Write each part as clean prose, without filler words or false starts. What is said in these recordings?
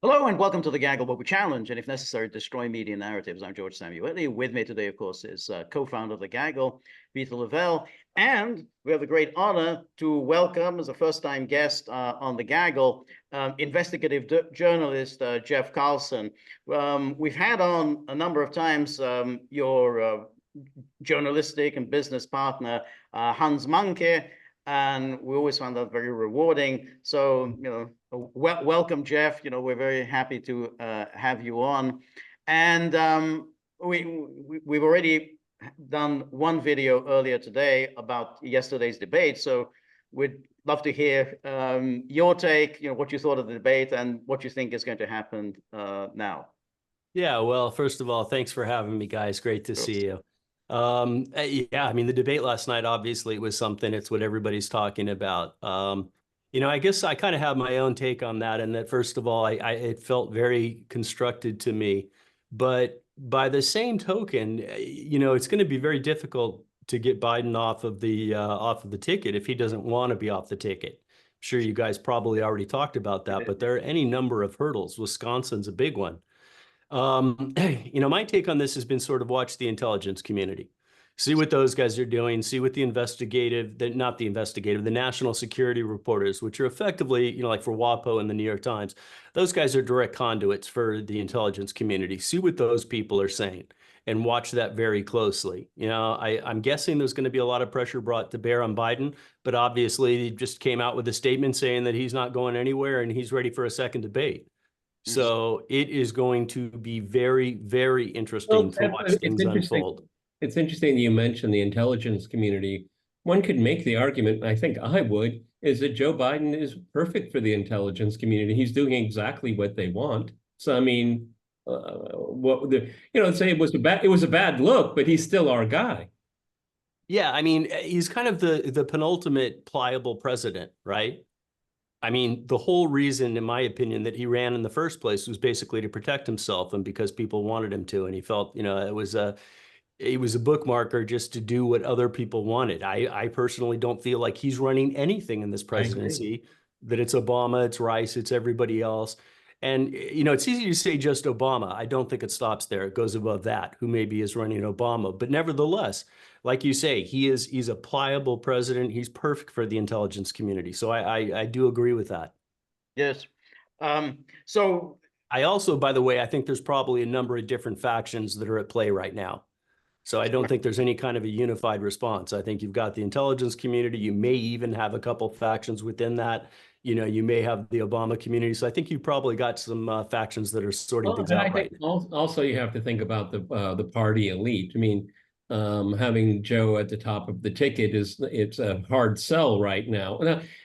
Hello and welcome to the Gaggle, where we challenge and, if necessary, destroy media narratives. I'm George Szamuely. With me today, of course, is co-founder of the Gaggle, Peter Lavelle. And we have the great honor to welcome, as a first-time guest on the Gaggle, investigative journalist Jeff Carlson. We've had on a number of times your journalistic and business partner, Hans Manke, and we always found that very rewarding. So, welcome, Jeff. We're very happy to have you on. And we've already done one video earlier today about yesterday's debate. So we'd love to hear your take, what you thought of the debate and what you think is going to happen now. Yeah, well, first of all, thanks for having me, guys. Great to see you. Yeah, I mean, the debate last night, obviously, was something. It's what everybody's talking about. I guess I kind of have my own take on that. And that, first of all, it felt very constructed to me. But by the same token, it's going to be very difficult to get Biden off of the ticket if he doesn't want to be off the ticket. I'm sure you guys probably already talked about that, but there are any number of hurdles. Wisconsin's a big one. My take on this has been sort of watch the intelligence community, see what those guys are doing, see what the national security reporters, which are effectively, like for WAPO and the New York Times, those guys are direct conduits for the intelligence community. See what those people are saying and watch that very closely. I'm guessing there's going to be a lot of pressure brought to bear on Biden, but obviously he just came out with a statement saying that he's not going anywhere and he's ready for a second debate. So it is going to be very, very interesting to watch things unfold. It's interesting that you mentioned the intelligence community. One could make the argument, I think I would, is that Joe Biden is perfect for the intelligence community. He's doing exactly what they want. So, I mean, say it was a bad look, but he's still our guy. Yeah, I mean, he's kind of the penultimate pliable president, right? I mean, the whole reason, in my opinion, that he ran in the first place was basically to protect himself and because people wanted him to. And he felt, it was a bookmarker just to do what other people wanted. I personally don't feel like he's running anything in this presidency, that it's Obama, it's Rice, it's everybody else. And, it's easy to say just Obama. I don't think it stops there. It goes above that, who maybe is running Obama. But nevertheless, like you say, he's a pliable president. He's perfect for the intelligence community. So I do agree with that. Yes. So I also, by the way, I think there's probably a number of different factions that are at play right now. So I don't think there's any kind of a unified response. I think you've got the intelligence community. You may even have a couple factions within that. You may have the Obama community. So I think you've probably got some factions that are sorting things out right now. Also, you have to think about the party elite. I mean, having Joe at the top of the ticket it's a hard sell right now.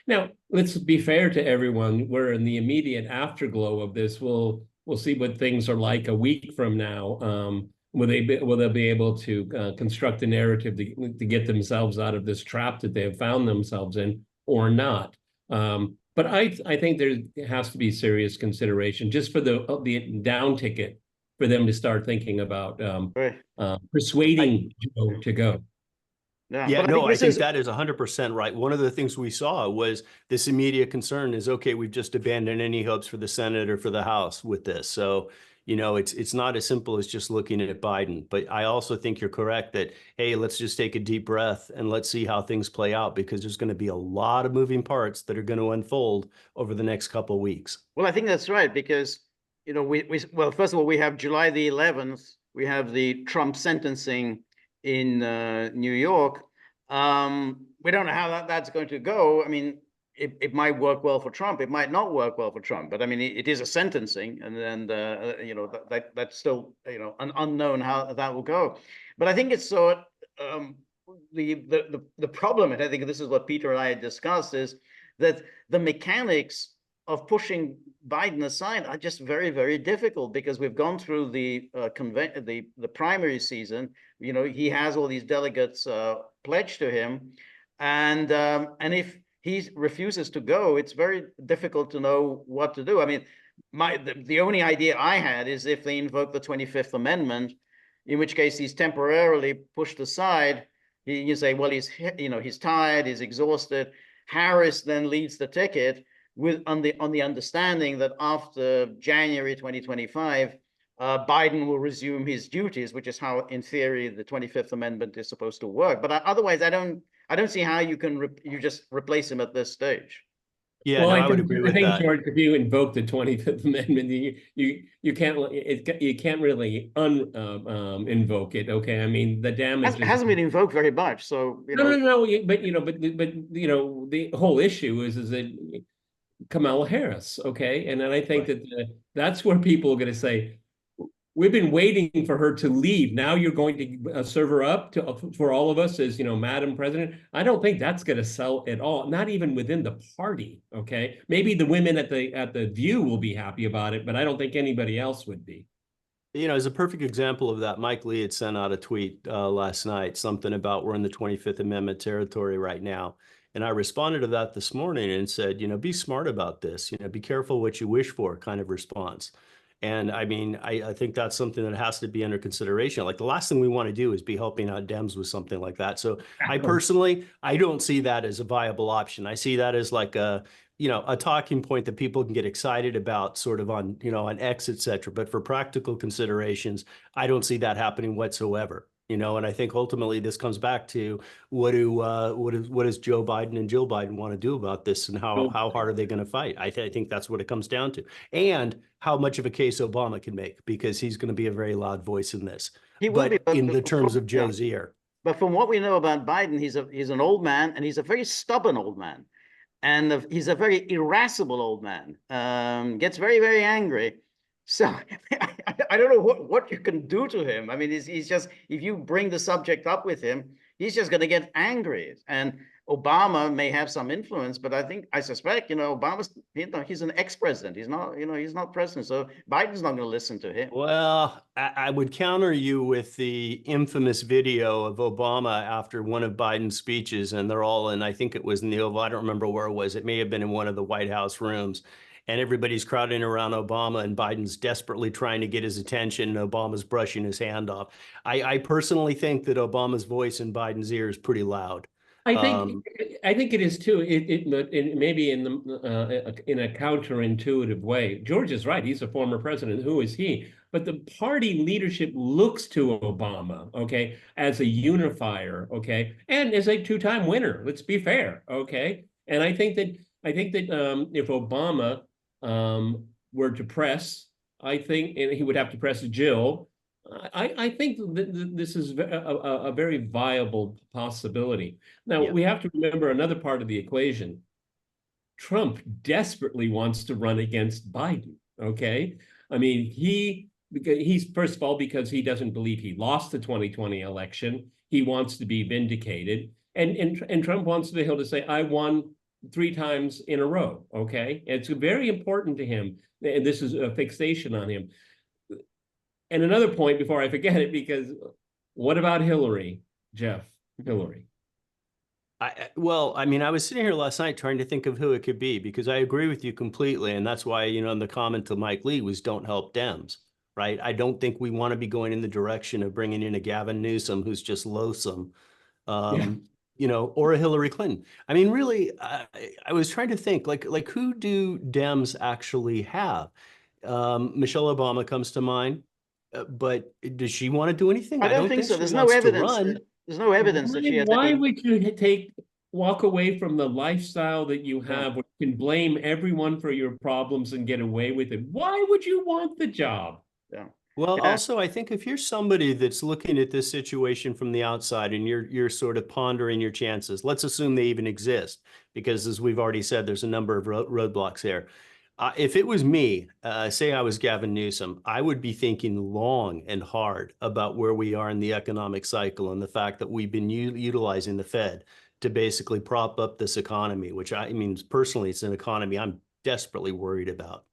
Now, let's be fair to everyone. We're in the immediate afterglow of this. We'll see what things are like a week from now. Will they be able to construct a narrative to get themselves out of this trap that they have found themselves in, or not? But I think there has to be serious consideration just for the down ticket for them to start thinking about persuading Joe to go. Yeah, I think that is 100% right. One of the things we saw was this immediate concern is, okay, we've just abandoned any hopes for the Senate or for the House with this. So, it's not as simple as just looking at Biden. But I also think you're correct that, hey, let's just take a deep breath and let's see how things play out, because there's going to be a lot of moving parts that are going to unfold over the next couple of weeks. Well, I think that's right, because, well, first of all, we have July the 11th. We have the Trump sentencing in New York. We don't know how that's going to go. I mean, it might work well for Trump. It might not work well for Trump. But I mean, it is a sentencing, and that's still an unknown how that will go. But I think it's the problem, and I think this is what Peter and I had discussed, is that the mechanics of pushing Biden aside are just very, very difficult, because we've gone through the primary season. He has all these delegates pledged to him, and if he refuses to go, it's very difficult to know what to do. I mean, the only idea I had is if they invoke the 25th Amendment, in which case he's temporarily pushed aside. You say, well, he's tired, he's exhausted. Harris then leads the ticket. on the understanding that after January 2025, Biden will resume his duties, which is how, in theory, the 25th Amendment is supposed to work. But otherwise, I don't see how you can you just replace him at this stage. Yeah, well, no, I would agree with that. George, if you invoke the 25th Amendment, you can't really invoke it. Okay, I mean the damage hasn't been invoked very much. So no, but the whole issue is that Kamala Harris. Okay, and then I think right. that that's where people are going to say, we've been waiting for her to leave. Now you're going to serve her up for all of us as, Madam President. I don't think that's going to sell at all. Not even within the party. Okay, maybe the women at the View will be happy about it, but I don't think anybody else would be. As a perfect example of that, Mike Lee had sent out a tweet last night, something about we're in the 25th Amendment territory right now. And I responded to that this morning and said, be smart about this, be careful what you wish for kind of response. And I mean, I think that's something that has to be under consideration. Like the last thing we want to do is be helping out Dems with something like that. So I personally, I don't see that as a viable option. I see that as like a talking point that people can get excited about sort of on, on X, et cetera. But for practical considerations, I don't see that happening whatsoever. And I think ultimately this comes back to what does Joe Biden and Jill Biden want to do about this, and how hard are they going to fight? I think that's what it comes down to, and how much of a case Obama can make, because he's going to be a very loud voice in this. He will be, in the terms of Joe's ear. But from what we know about Biden, he's an old man, and he's a very stubborn old man, and he's a very irascible old man. Gets very, very angry. So I don't know what you can do to him. I mean, he's just, if you bring the subject up with him, he's just going to get angry. And Obama may have some influence, but I suspect, Obama's, he's an ex-president. He's not, he's not president. So Biden's not going to listen to him. Well, I would counter you with the infamous video of Obama after one of Biden's speeches, and they're all in, I think it was in the Oval. I don't remember where it was. It may have been in one of the White House rooms. And everybody's crowding around Obama, and Biden's desperately trying to get his attention, and Obama's brushing his hand off. I personally think that Obama's voice in Biden's ear is pretty loud. I think it is too. It maybe in a counterintuitive way. George is right. He's a former president. Who is he? But the party leadership looks to Obama, okay, as a unifier, okay, and as a two-time winner. Let's be fair, okay. And I think that if Obama were to press, I think, and he would have to press Jill, I think that this is a very viable possibility. Now, we have to remember another part of the equation. Trump desperately wants to run against Biden, okay? I mean, he's first of all, because he doesn't believe he lost the 2020 election. He wants to be vindicated. And Trump wants to be able to say, I won 3 times in a row, okay? It's very important to him, and this is a fixation on him. And another point before I forget it, because what about Hillary, Jeff? Hillary. Well, I mean, I was sitting here last night trying to think of who it could be, because I agree with you completely, and that's why, in the comment to Mike Lee was don't help Dems, right? I don't think we want to be going in the direction of bringing in a Gavin Newsom who's just loathsome. Or a Hillary Clinton. I mean, really, I was trying to think, like who do Dems actually have? Michelle Obama comes to mind, but does she want to do anything? I don't think so. There's no evidence. There's no evidence that she has. Why would you walk away from the lifestyle that you have, where you can blame everyone for your problems and get away with it? Why would you want the job? Yeah. Well, also, I think if you're somebody that's looking at this situation from the outside and you're sort of pondering your chances, let's assume they even exist, because as we've already said, there's a number of roadblocks here. If it was me, say I was Gavin Newsom, I would be thinking long and hard about where we are in the economic cycle and the fact that we've been utilizing the Fed to basically prop up this economy, which I mean, personally, it's an economy I'm desperately worried about.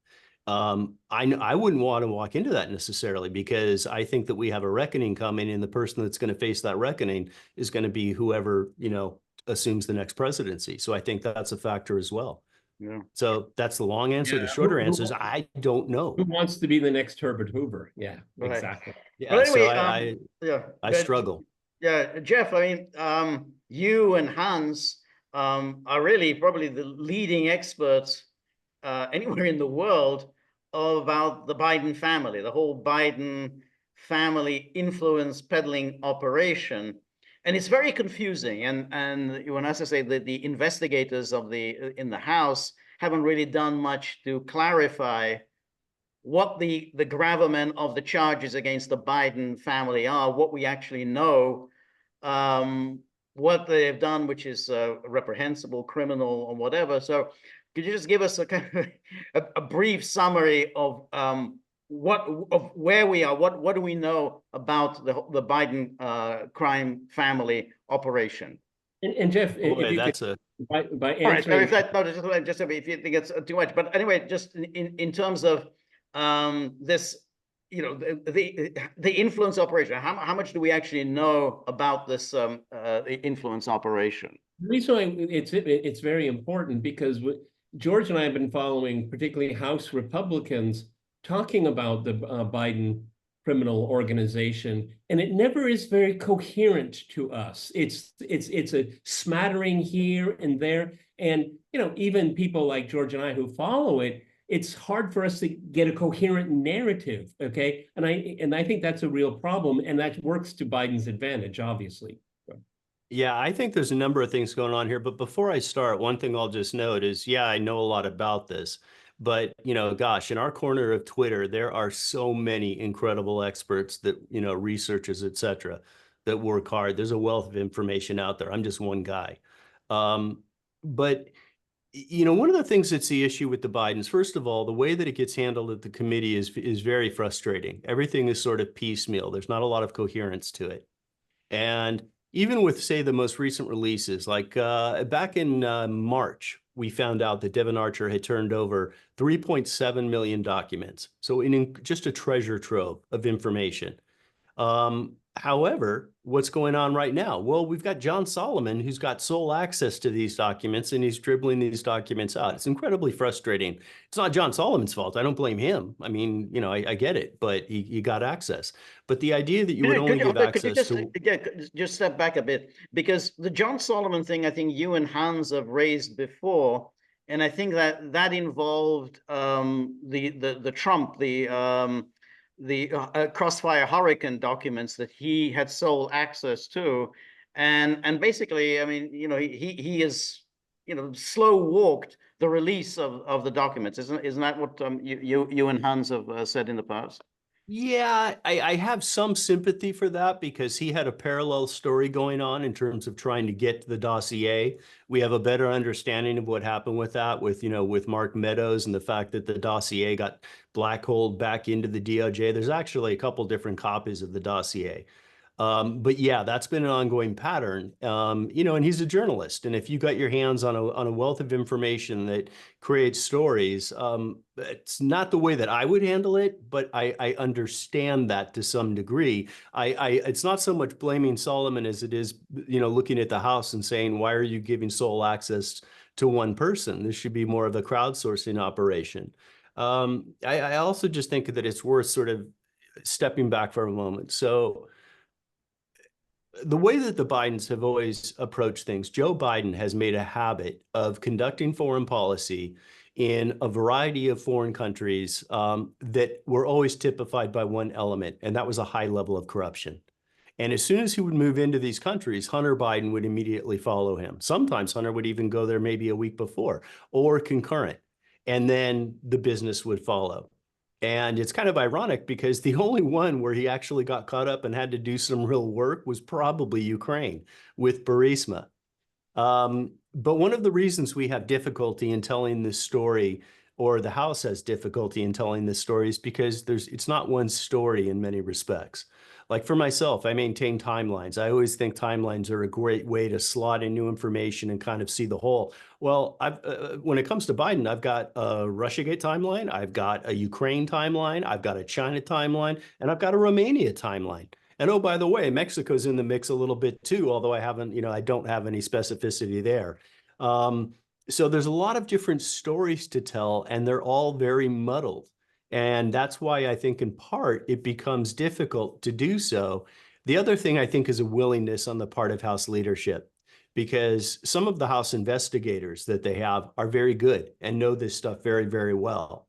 I wouldn't want to walk into that necessarily, because I think that we have a reckoning coming, and the person that's going to face that reckoning is going to be whoever, assumes the next presidency. So I think that's a factor as well. Yeah. So that's the long answer. The shorter answer is I don't know. Who wants to be the next Herbert Hoover? Yeah, right. Exactly. Yeah, but anyway, so I struggle. Yeah, Jeff, I mean, you and Hans are really probably the leading experts anywhere in the world about the Biden family, the whole Biden family influence peddling operation. And it's very confusing. And when, as I say, the investigators in the House haven't really done much to clarify what the gravamen of the charges against the Biden family are, what we actually know, what they have done, which is reprehensible, criminal, or whatever. So could you just give us a kind of a brief summary of where we are? What do we know about the Biden crime family operation? And Jeff, Boy, if you that's could, a by All right. So answering, if that, no, just if you think it's too much, but anyway, just in terms of this, you know, the influence operation. How much do we actually know about this the influence operation? the reason why it's very important because George and I have been following, particularly House Republicans, talking about the Biden criminal organization, and it never is very coherent to us. It's a smattering here and there, and you know, even people like George and I who follow it, it's hard for us to get a coherent narrative. Okay, and I think that's a real problem, and that works to Biden's advantage, obviously. Yeah, I think there's a number of things going on here. But before I start, one thing I'll just note is, yeah, I know a lot about this. But, you know, gosh, in our corner of Twitter, there are so many incredible experts that, you know, researchers, et cetera, that work hard. There's a wealth of information out there. I'm just one guy. But, you know, one of the things that's the issue with the Bidens, first of all, the way that it gets handled at the committee is very frustrating. Everything is sort of piecemeal. There's not a lot of coherence to it. And even with, say, the most recent releases, like back in March, we found out that Devon Archer had turned over 3.7 million documents. So in just a treasure trove of information. However, what's going on right now? Well, we've got John Solomon, who's got sole access to these documents, and he's dribbling these documents out. It's incredibly frustrating. It's not John Solomon's fault. I don't blame him. I mean, you know, I get it, but he got access. But the idea that you would only give access to... just step back a bit, because the John Solomon thing, I think you and Hans have raised before, and I think that involved the Trump, the Crossfire Hurricane documents that he had sole access to, and basically, I mean, you know, he is, you know, slow walked the release of the documents. Isn't that what you and Hans have said in the past? Yeah, I have some sympathy for that because he had a parallel story going on in terms of trying to get to the dossier. We have a better understanding of what happened with that, with, you know, with Mark Meadows and the fact that the dossier got black holed back into the DOJ. There's actually a couple different copies of the dossier. But yeah, that's been an ongoing pattern, you know, and he's a journalist. And if you got your hands on a wealth of information that creates stories, it's not the way that I would handle it, but I understand that to some degree. It's not so much blaming Solomon as it is, you know, looking at the House and saying, why are you giving sole access to one person? This should be more of a crowdsourcing operation. I also just think that it's worth sort of stepping back for a moment. So the way that the Bidens have always approached things, Joe Biden has made a habit of conducting foreign policy in a variety of foreign countries that were always typified by one element, and that was a high level of corruption. And as soon as he would move into these countries, Hunter Biden would immediately follow him. Sometimes Hunter would even go there maybe a week before or concurrent, and then the business would follow. And it's kind of ironic because the only one where he actually got caught up and had to do some real work was probably Ukraine with Burisma. But one of the reasons we have difficulty in telling this story, or the House has difficulty in telling this story, is because it's not one story in many respects. Like for myself, I maintain timelines. I always think timelines are a great way to slot in new information and kind of see the whole. Well, when it comes to Biden, I've got a RussiaGate timeline, I've got a Ukraine timeline, I've got a China timeline, and I've got a Romania timeline. And oh, by the way, Mexico's in the mix a little bit too, although I haven't, you know, I don't have any specificity there. So there's a lot of different stories to tell, and they're all very muddled. And that's why I think in part it becomes difficult to do so. The other thing I think is a willingness on the part of House leadership because some of the House investigators that they have are very good and know this stuff very, very well.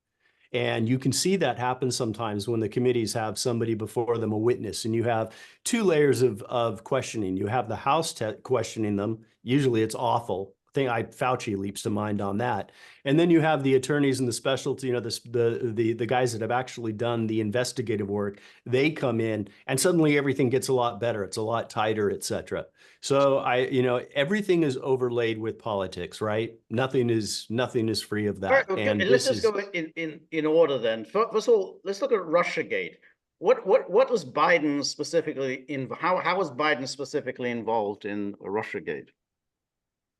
And you can see that happen sometimes when the committees have somebody before them, a witness, and you have two layers of questioning. You have the House questioning them. Usually it's awful. Fauci leaps to mind on that. And then you have the attorneys and the specialty, the guys that have actually done the investigative work. They come in and suddenly everything gets a lot better. It's a lot tighter, et cetera. So everything is overlaid with politics, right? Nothing is free of that. Okay, And let's just go in order then. First of all, let's look at RussiaGate. What was Biden specifically how was Biden specifically involved in RussiaGate?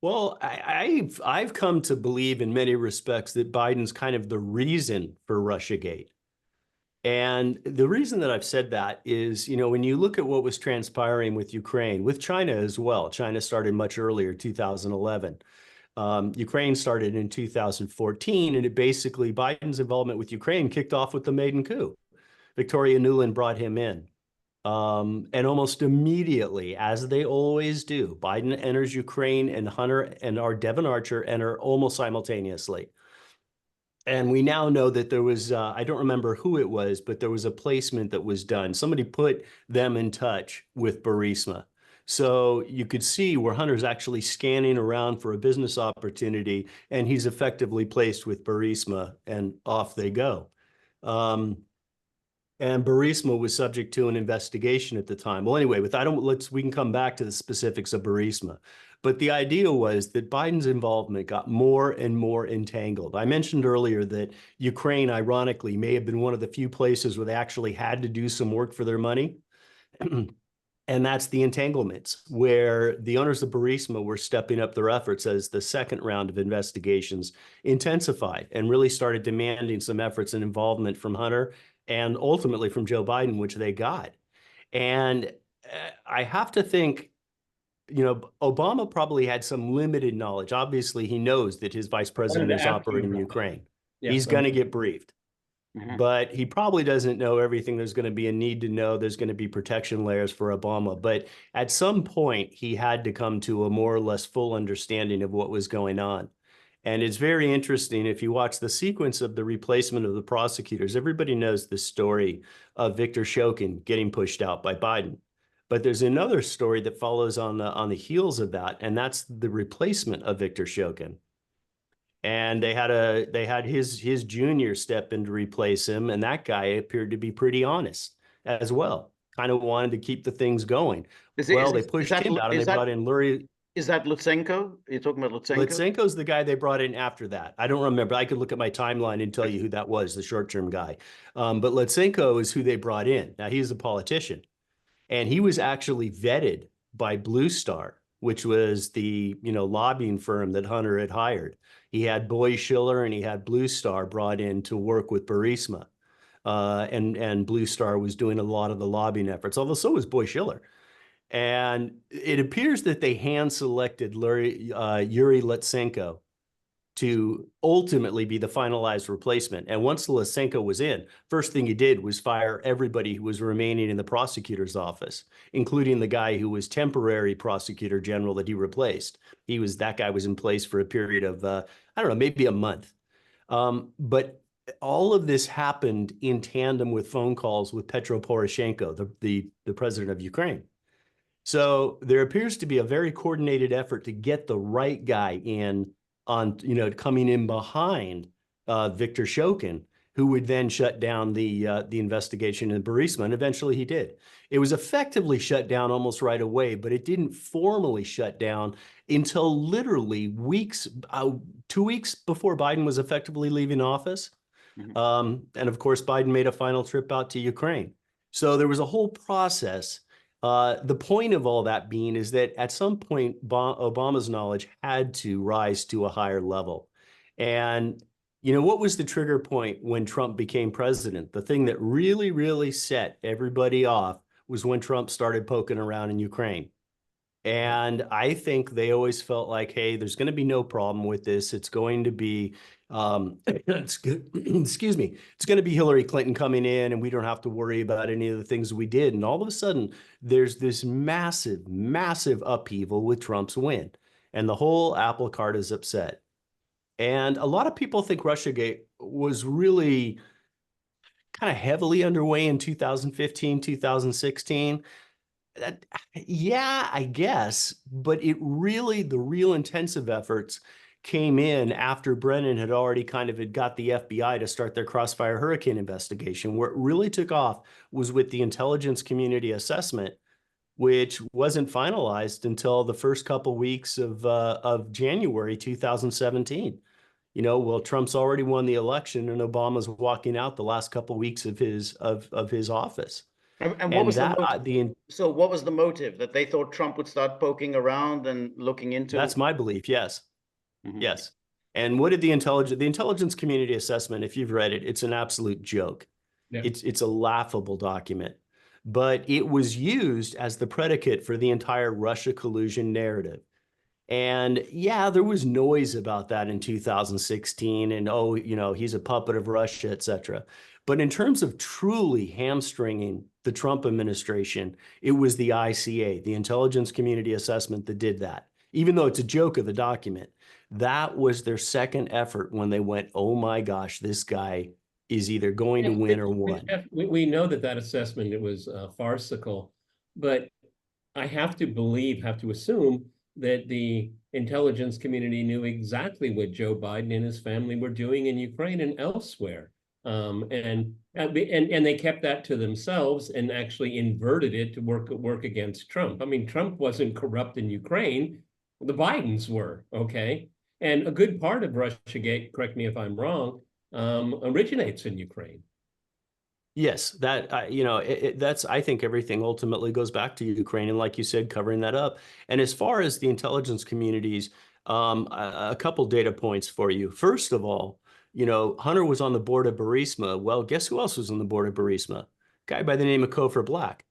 Well, I've come to believe in many respects that Biden's kind of the reason for RussiaGate. And the reason that I've said that is, when you look at what was transpiring with Ukraine, with China as well, China started much earlier, 2011. Ukraine started in 2014, and Biden's involvement with Ukraine kicked off with the maiden coup. Victoria Nuland brought him in. And almost immediately, as they always do, Biden enters Ukraine and Hunter and Devon Archer enter almost simultaneously. And we now know that there was, I don't remember who it was, but there was a placement that was done. Somebody put them in touch with Burisma. So you could see where Hunter's actually scanning around for a business opportunity, and he's effectively placed with Burisma, and off they go. And Burisma was subject to an investigation at the time. Well, anyway, we can come back to the specifics of Burisma. But the idea was that Biden's involvement got more and more entangled. I mentioned earlier that Ukraine, ironically, may have been one of the few places where they actually had to do some work for their money. And that's the entanglements, where the owners of Burisma were stepping up their efforts as the second round of investigations intensified and really started demanding some efforts and involvement from Hunter and ultimately from Joe Biden, which they got. And I have to think, Obama probably had some limited knowledge. Obviously, he knows that his vice president is operating in Ukraine. Yeah, he's going to get briefed. But he probably doesn't know everything. There's going to be a need to know. There's going to be protection layers for Obama. But at some point, he had to come to a more or less full understanding of what was going on. And it's very interesting. If you watch the sequence of the replacement of the prosecutors, everybody knows the story of Victor Shokin getting pushed out by Biden. But there's another story that follows on the heels of that, and that's the replacement of Victor Shokin. And they had his junior step in to replace him, and that guy appeared to be pretty honest as well. Kind of wanted to keep the things going. They pushed him out, and they brought in Lurie. Is that Lutsenko? Are you talking about Lutsenko? Lutsenko's the guy they brought in after that. I don't remember. I could look at my timeline and tell you who that was, the short-term guy. But Lutsenko is who they brought in. Now, he's a politician, and he was actually vetted by Blue Star, which was the lobbying firm that Hunter had hired. He had Boy Schiller and he had Blue Star brought in to work with Burisma. And Blue Star was doing a lot of the lobbying efforts, although so was Boy Schiller. And it appears that they hand-selected Yuri Lutsenko to ultimately be the finalized replacement. And once Lutsenko was in, first thing he did was fire everybody who was remaining in the prosecutor's office, including the guy who was temporary prosecutor general that he replaced. That guy was in place for a period of, I don't know, maybe a month. But all of this happened in tandem with phone calls with Petro Poroshenko, the president of Ukraine. So there appears to be a very coordinated effort to get the right guy in on, coming in behind Victor Shokin, who would then shut down the investigation in Burisma, and eventually he did. It was effectively shut down almost right away, but it didn't formally shut down until literally 2 weeks before Biden was effectively leaving office. And of course, Biden made a final trip out to Ukraine. So there was a whole process. The point of all that being is that at some point, Obama's knowledge had to rise to a higher level. And, what was the trigger point when Trump became president? The thing that really, really set everybody off was when Trump started poking around in Ukraine. And I think they always felt like, hey, there's going to be no problem with this. It's going to be It's good. Excuse me. It's going to be Hillary Clinton coming in, and we don't have to worry about any of the things we did. And all of a sudden, there's this massive, massive upheaval with Trump's win, and the whole apple cart is upset. And a lot of people think RussiaGate was really kind of heavily underway in 2015, 2016. Yeah, I guess, but the real intensive efforts came in after Brennan had already had got the FBI to start their Crossfire Hurricane investigation. Where it really took off was with the intelligence community assessment, which wasn't finalized until the first couple weeks of January 2017. Well, Trump's already won the election, and Obama's walking out the last couple of weeks of his office. And what was the motive? So what was the motive? That they thought Trump would start poking around and looking into? That's my belief. Yes. Mm-hmm. Yes. And what did the intelligence community assessment, if you've read it, it's an absolute joke. Yeah. It's a laughable document, but it was used as the predicate for the entire Russia collusion narrative. And yeah, there was noise about that in 2016 and, he's a puppet of Russia, et cetera. But in terms of truly hamstringing the Trump administration, it was the ICA, the Intelligence Community Assessment, that did that. Even though it's a joke of the document, that was their second effort when they went, oh my gosh, this guy is either going to win or won. We know that assessment, it was farcical, but I have to assume that the intelligence community knew exactly what Joe Biden and his family were doing in Ukraine and elsewhere. And they kept that to themselves and actually inverted it to work against Trump. I mean, Trump wasn't corrupt in Ukraine. The Bidens were, okay? And a good part of RussiaGate, correct me if I'm wrong, originates in Ukraine. Yes, that that's, I think everything ultimately goes back to Ukraine, and like you said, covering that up. And as far as the intelligence communities, a couple data points for you. First of all, Hunter was on the board of Burisma. Well, guess who else was on the board of Burisma? A guy by the name of Kofor Black,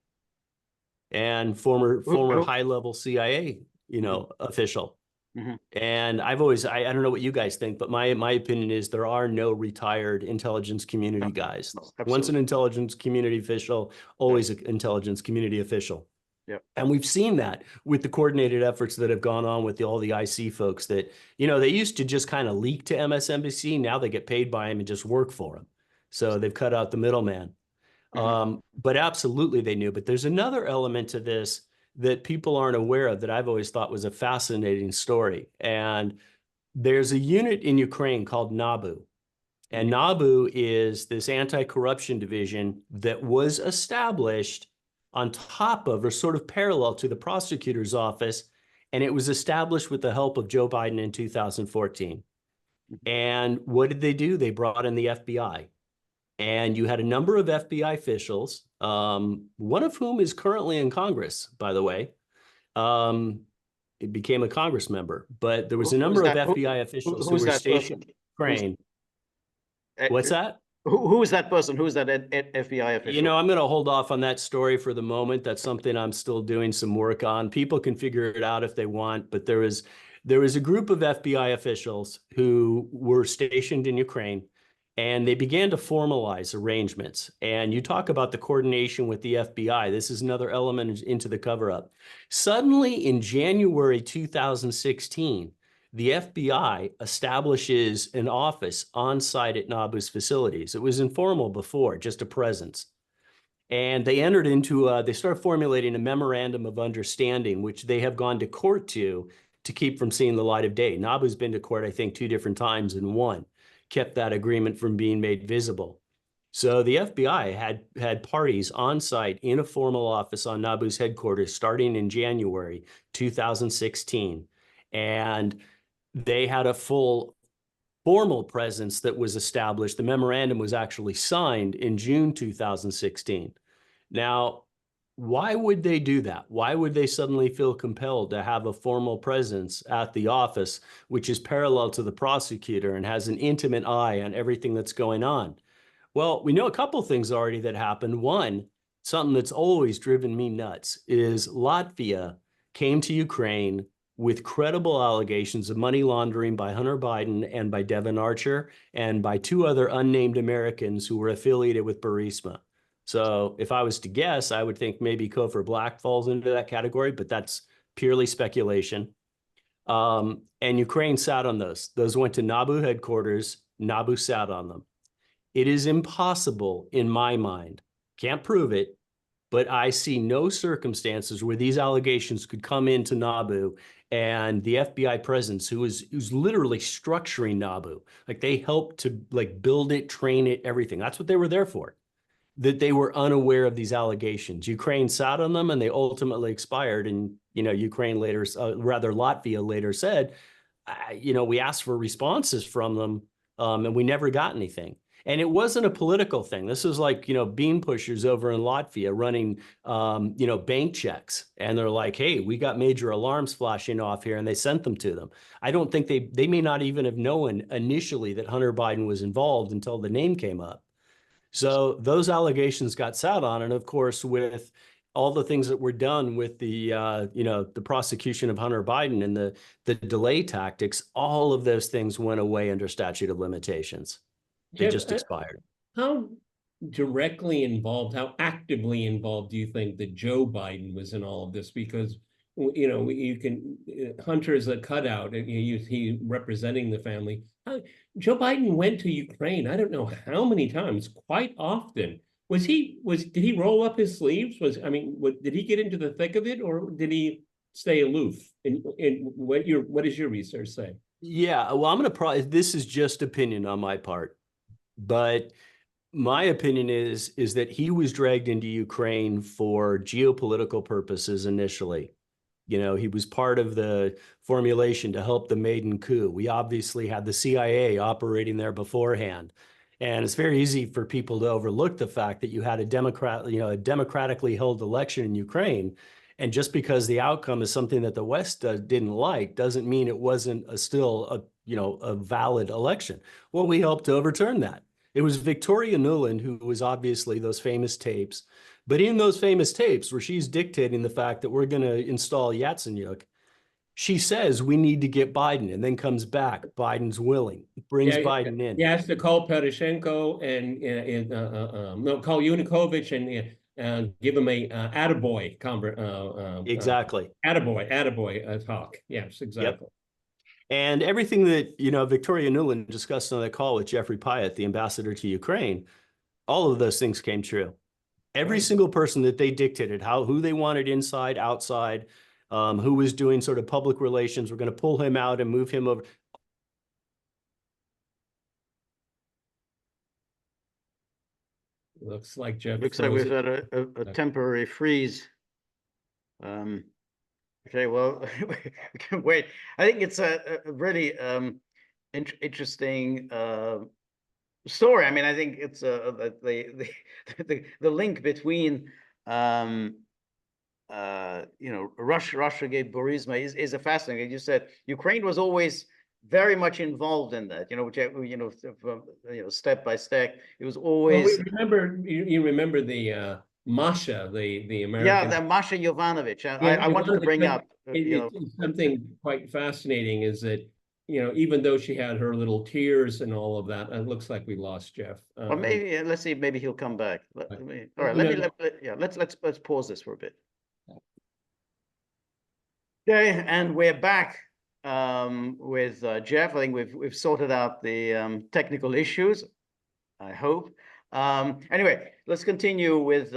and former high-level CIA, official. Mm-hmm. And I don't know what you guys think, but my opinion is there are no retired intelligence community guys. Absolutely. Once an intelligence community official, always an intelligence community official. Yeah. And we've seen that with the coordinated efforts that have gone on with all the IC folks that, they used to just kind of leak to MSNBC. Now they get paid by them and just work for them. So they've cut out the middleman. Mm-hmm. But absolutely they knew. But there's another element to this that people aren't aware of that I've always thought was a fascinating story. And there's a unit in Ukraine called NABU. And NABU is this anti-corruption division that was established on top of, or sort of parallel to, the prosecutor's office. And it was established with the help of Joe Biden in 2014. And what did they do? They brought in the FBI. And you had a number of FBI officials, one of whom is currently in Congress, by the way. It became a Congress member, but there was a number of FBI officials who were stationed in Ukraine. What's that? Who is that person? Who is that FBI official? I'm going to hold off on that story for the moment. That's something I'm still doing some work on. People can figure it out if they want, but there was a group of FBI officials who were stationed in Ukraine. And they began to formalize arrangements. And you talk about the coordination with the FBI. This is another element into the cover-up. Suddenly, in January 2016, the FBI establishes an office on site at NABU's facilities. It was informal before, just a presence. And they entered into, they started formulating a memorandum of understanding, which they have gone to court to keep from seeing the light of day. NABU's been to court, I think, 2 different times and won. Kept that agreement from being made visible. So the FBI had parties on site in a formal office on NABU's headquarters starting in January 2016. And they had a full formal presence that was established. The memorandum was actually signed in June 2016. Now, why would they do that? Why would they suddenly feel compelled to have a formal presence at the office, which is parallel to the prosecutor and has an intimate eye on everything that's going on? Well, we know a couple of things already that happened. One, something that's always driven me nuts, is Latvia came to Ukraine with credible allegations of money laundering by Hunter Biden and by Devon Archer and by 2 other unnamed Americans who were affiliated with Burisma. So if I was to guess, I would think maybe Cofer Black falls into that category, but that's purely speculation. And Ukraine sat on those. Those went to NABU headquarters. NABU sat on them. It is impossible in my mind, can't prove it, but I see no circumstances where these allegations could come into NABU and the FBI presence, who's literally structuring NABU, like they helped to like build it, train it, everything. That's what they were there for. That they were unaware of these allegations. Ukraine sat on them, and they ultimately expired. And Ukraine later, rather Latvia later said, we asked for responses from them, and we never got anything. And it wasn't a political thing. This was like, bean pushers over in Latvia running, bank checks. And they're like, hey, we got major alarms flashing off here. And they sent them to them. I don't think they may not even have known initially that Hunter Biden was involved until the name came up. So those allegations got sat on. And of course, with all the things that were done with the, the prosecution of Hunter Biden and the delay tactics, all of those things went away under statute of limitations. They just expired. How directly involved, how actively involved do you think that Joe Biden was in all of this? Because, you can, Hunter's a cutout, he representing the family. Joe Biden went to Ukraine, I don't know how many times, quite often. Did he roll up his sleeves? Did he get into the thick of it, or did he stay aloof? And what does your research say? Yeah, well, I'm going to this is just opinion on my part. But my opinion is that he was dragged into Ukraine for geopolitical purposes initially. He was part of the formulation to help the Maidan coup. We obviously had the CIA operating there beforehand. And it's very easy for people to overlook the fact that you had a democratically held election in Ukraine. And just because the outcome is something that the West didn't like doesn't mean it wasn't still a valid election. Well, we helped to overturn that. It was Victoria Nuland who was obviously those famous tapes. But in those famous tapes where she's dictating the fact that we're going to install Yatsenyuk, she says we need to get Biden, and then comes back. Biden's willing, brings Biden in. He has to call Poroshenko and call Yanukovych and give him a attaboy exactly. Attaboy talk. Yes, exactly. Yep. And everything that, Victoria Nuland discussed on the call with Jeffrey Pyatt, the ambassador to Ukraine, all of those things came true. Every single person that they dictated who they wanted inside, outside, who was doing sort of public relations, we're going to pull him out and move him over. Looks like Jeff. Looks like we've had a temporary freeze. Okay, well, we can wait. I think it's a really interesting story. I mean, I think it's the link between RussiaGate, Burisma is a fascinating. You said Ukraine was always very much involved in that. Step by step. It was always. Well, you remember the. Masha, the American. Yeah, the Masha Jovanovic. I wanted to bring up. Something quite fascinating is that, even though she had her little tears and all of that, it looks like we lost Jeff. Well, maybe let's see. Maybe he'll come back. All right. Let's pause this for a bit. Okay, and we're back with Jeff. I think we've sorted out the technical issues, I hope. Anyway, let's continue with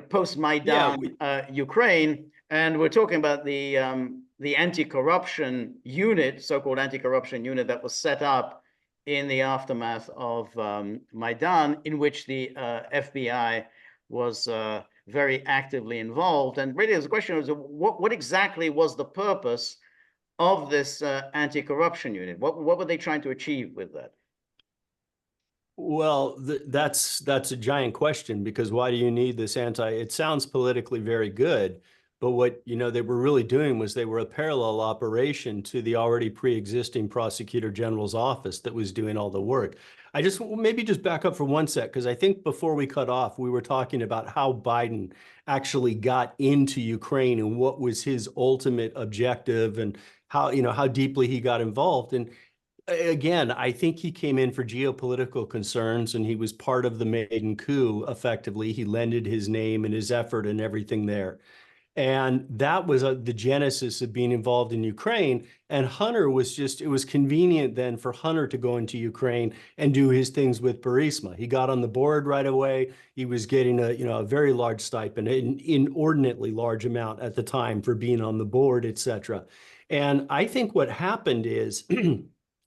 post-Maidan Ukraine, and we're talking about the anti-corruption unit, so-called anti-corruption unit that was set up in the aftermath of Maidan, in which the FBI was very actively involved. And really, the question was, what exactly was the purpose of this anti-corruption unit? What were they trying to achieve with that? Well, that's a giant question, because why do you need this it sounds politically very good, But what, they were really doing was they were a parallel operation to the already pre-existing prosecutor general's office that was doing all the work. I just maybe just back up for one sec, because I think before we cut off, we were talking about how Biden actually got into Ukraine and what was his ultimate objective and how deeply he got involved. And again, I think he came in for geopolitical concerns, and he was part of the maiden coup, effectively. He lended his name and his effort and everything there. And that was the genesis of being involved in Ukraine. And Hunter was it was convenient then for Hunter to go into Ukraine and do his things with Burisma. He got on the board right away. He was getting a very large stipend, an inordinately large amount at the time for being on the board, et cetera. And I think what happened is,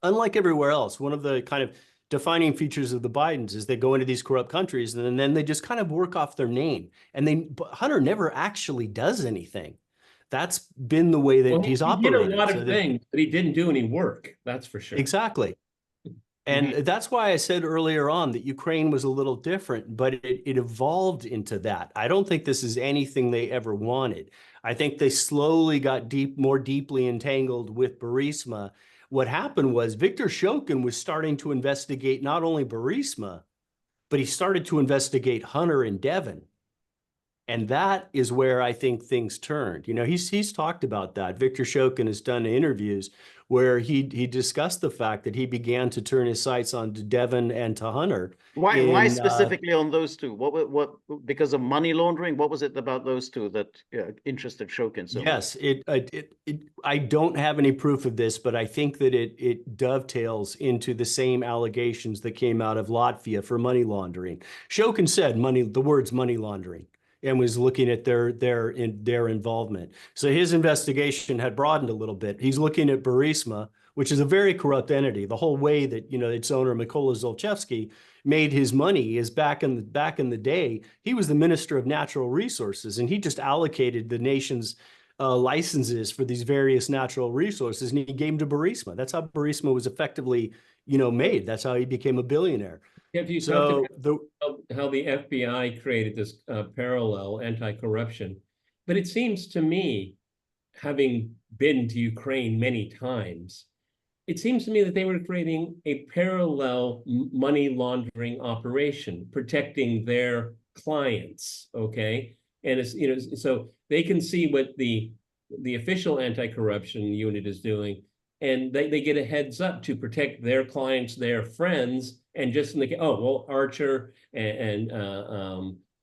unlike everywhere else, one of the kind of defining features of the Bidens is they go into these corrupt countries and then they just kind of work off their name. And Hunter never actually does anything. That's been the way that he's operated. He did a lot of things, but he didn't do any work. That's for sure. Exactly. And that's why I said earlier on that Ukraine was a little different, but it evolved into that. I don't think this is anything they ever wanted. I think they slowly got more deeply entangled with Burisma. What happened was Viktor Shokin was starting to investigate not only Burisma, but he started to investigate Hunter and Devin. And that is where I think things turned. He's talked about that. Viktor Shokin has done interviews where he discussed the fact that he began to turn his sights on to Devin and to Hunter. Why specifically on those two? What because of money laundering? What was it about those two that interested Shokin so much? Yes, I don't have any proof of this, but I think that it dovetails into the same allegations that came out of Latvia for money laundering. Shokin said the words money laundering, and was looking at their involvement. So his investigation had broadened a little bit. He's looking at Burisma, which is a very corrupt entity. The whole way that its owner Mykola Zlochevsky made his money is back in the day. He was the Minister of Natural Resources, and he just allocated the nation's licenses for these various natural resources, and he gave them to Burisma. That's how Burisma was effectively made. That's how he became a billionaire. Have you talked about how the FBI created this parallel anti-corruption? But it seems to me, having been to Ukraine many times, it seems to me that they were creating a parallel money laundering operation, protecting their clients, okay? And it's, so they can see what the official anti-corruption unit is doing, and they get a heads up to protect their clients, their friends, and just in the Archer and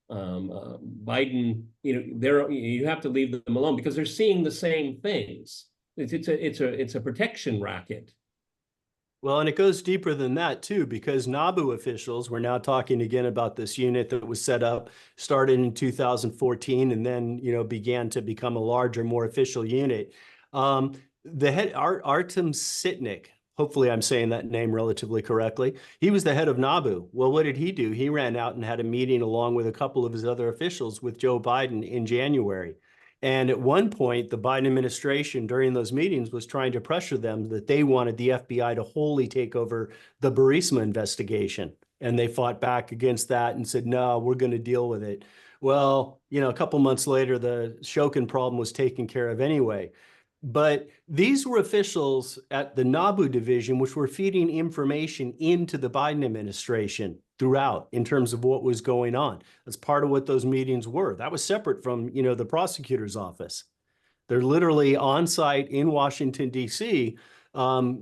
Biden, you have to leave them alone because they're seeing the same things. It's a protection racket. Well, and it goes deeper than that too, because NABU officials, we're now talking again about this unit that was set up, started in 2014, and then began to become a larger, more official unit. The head, Artem Sitnik, hopefully I'm saying that name relatively correctly. He was the head of NABU. Well, what did he do? He ran out and had a meeting along with a couple of his other officials with Joe Biden in January. And at one point, the Biden administration during those meetings was trying to pressure them that they wanted the FBI to wholly take over the Burisma investigation. And they fought back against that and said, no, we're going to deal with it. Well, a couple months later, the Shokin problem was taken care of anyway. But these were officials at the NABU division, which were feeding information into the Biden administration throughout in terms of what was going on. That's part of what those meetings were. That was separate from, the prosecutor's office. They're literally on site in Washington, D.C.,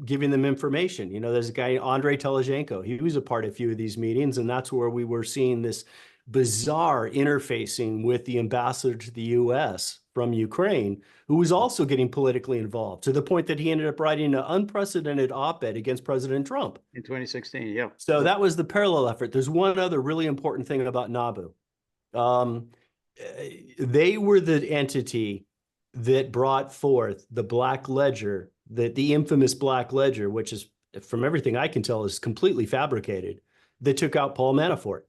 giving them information. There's a guy, Andrei Telezhenko. He was a part of a few of these meetings, and that's where we were seeing this bizarre interfacing with the ambassador to the U.S. from Ukraine, who was also getting politically involved to the point that he ended up writing an unprecedented op-ed against President Trump. In 2016, yeah. So that was the parallel effort. There's one other really important thing about NABU. They were the entity that brought forth the Black Ledger, the infamous Black Ledger, which is, from everything I can tell, is completely fabricated, that took out Paul Manafort.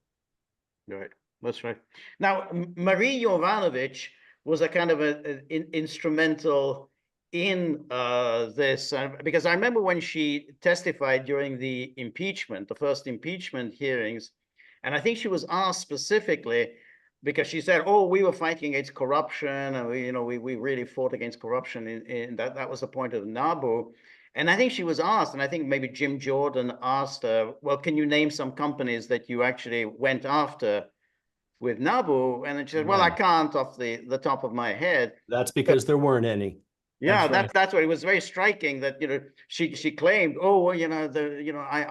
Right, that's right. Now, Marie Yovanovitch was a kind of instrumental in this, because I remember when she testified during the impeachment, the first impeachment hearings, and I think she was asked specifically because she said, "Oh, we were fighting against corruption, and we really fought against corruption in that was the point of NABU." And I think she was asked, and I think maybe Jim Jordan asked her, "Well, can you name some companies that you actually went after with NABU?" And then she said, "Well, I can't off the top of my head." That's because there weren't any. Yeah, That's right. that's what it was very striking that she claimed, "Oh, well,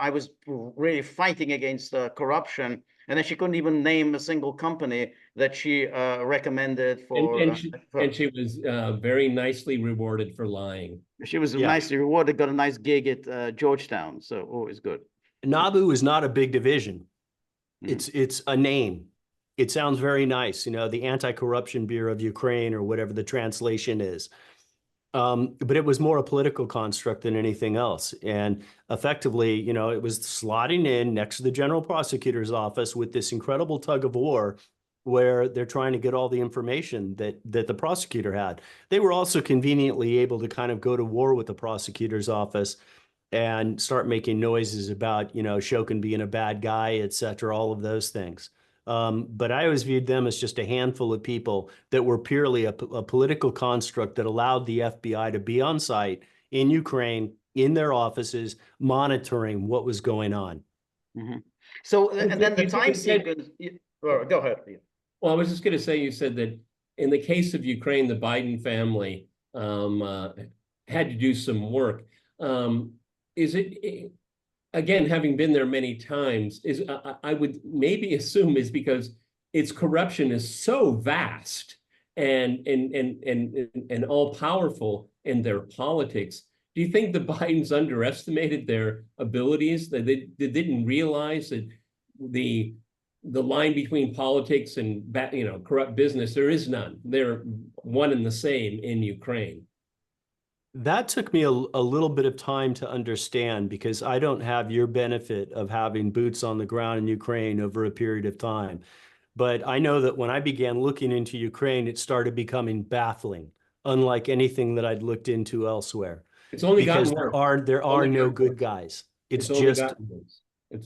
I was really fighting against corruption," and then she couldn't even name a single company that she recommended for. And she was very nicely rewarded for lying. She was Yeah. nicely rewarded, got a nice gig at Georgetown, so always good. NABU is not a big division. It's a name. It sounds very nice, the Anti-Corruption Bureau of Ukraine or whatever the translation is. But it was more a political construct than anything else. And effectively, it was slotting in next to the general prosecutor's office with this incredible tug of war where they're trying to get all the information that the prosecutor had. They were also conveniently able to kind of go to war with the prosecutor's office and start making noises about, Shokin being a bad guy, et cetera, all of those things. But I always viewed them as just a handful of people that were purely a political construct that allowed the FBI to be on site in Ukraine, in their offices, monitoring what was going on. So, and then the time sequence, go ahead. Well, I was just going to say, you said that in the case of Ukraine, the Biden family had to do some work. Is it, again, having been there many times, I would maybe assume is because its corruption is so vast and all powerful in their politics. Do you think the Bidens underestimated their abilities? That they didn't realize that the line between politics and corrupt business, there is none. They're one and the same in Ukraine. That took me a little bit of time to understand because I don't have your benefit of having boots on the ground in Ukraine over a period of time. But I know that when I began looking into Ukraine, it started becoming baffling, unlike anything that I'd looked into elsewhere. It's only because gotten worse. there are no good guys. It's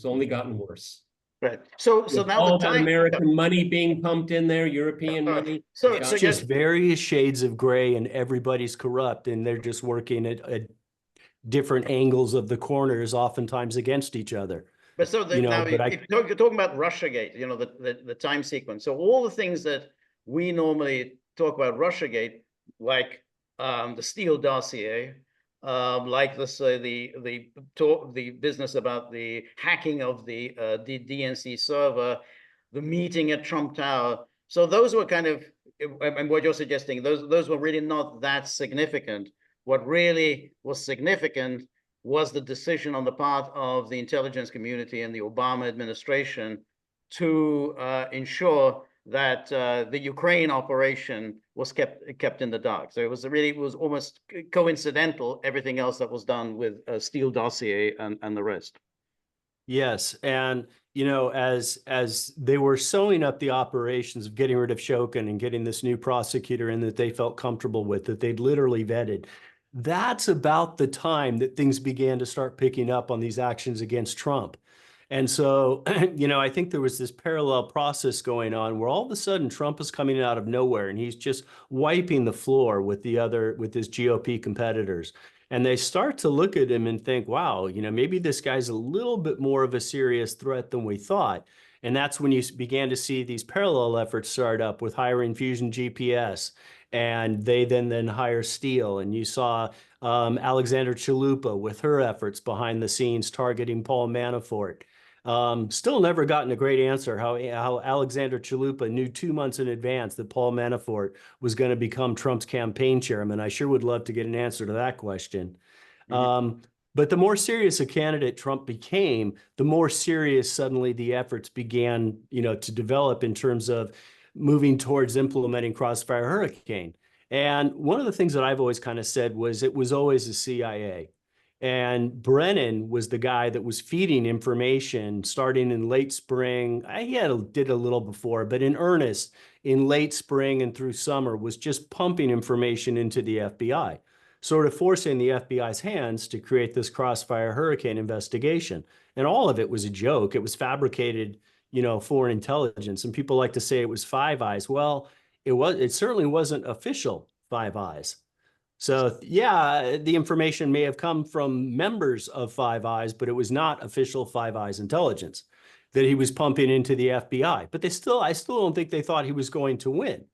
only gotten worse. Right. So now all that American money being pumped in there, European money. So it's just various shades of gray, and everybody's corrupt, and they're just working at different angles of the corners, oftentimes against each other. But so now if you're talking about RussiaGate, the time sequence. So all the things that we normally talk about RussiaGate, like the Steele dossier, like the business about the hacking of the DNC server, the meeting at Trump Tower. So those were kind of, and what you're suggesting, those were really not that significant. What really was significant was the decision on the part of the intelligence community and the Obama administration to ensure that the Ukraine operation was kept in the dark. So it was almost coincidental, everything else that was done with Steele dossier and the rest. Yes, and as they were sewing up the operations of getting rid of Shokin and getting this new prosecutor in that they felt comfortable with, that they'd literally vetted, that's about the time that things began to start picking up on these actions against Trump. And so, I think there was this parallel process going on where all of a sudden Trump is coming out of nowhere and he's just wiping the floor with his GOP competitors. And they start to look at him and think, wow, maybe this guy's a little bit more of a serious threat than we thought. And that's when you began to see these parallel efforts start up with hiring Fusion GPS. And they then hire Steele. And you saw Alexandra Chalupa with her efforts behind the scenes targeting Paul Manafort. Still never gotten a great answer how Alexandra Chalupa knew 2 months in advance that Paul Manafort was going to become Trump's campaign chairman. I sure would love to get an answer to that question. But the more serious a candidate Trump became, the more serious suddenly the efforts began, to develop in terms of moving towards implementing Crossfire Hurricane. And one of the things that I've always kind of said was it was always the CIA. And Brennan was the guy that was feeding information starting in late spring. He did a little before, but in earnest, in late spring and through summer, was just pumping information into the FBI, sort of forcing the FBI's hands to create this Crossfire Hurricane investigation. And all of it was a joke. It was fabricated, foreign intelligence. And people like to say it was Five Eyes. Well, it certainly wasn't official Five Eyes. So yeah, the information may have come from members of Five Eyes, but it was not official Five Eyes intelligence that he was pumping into the FBI. But I still don't think they thought he was going to win.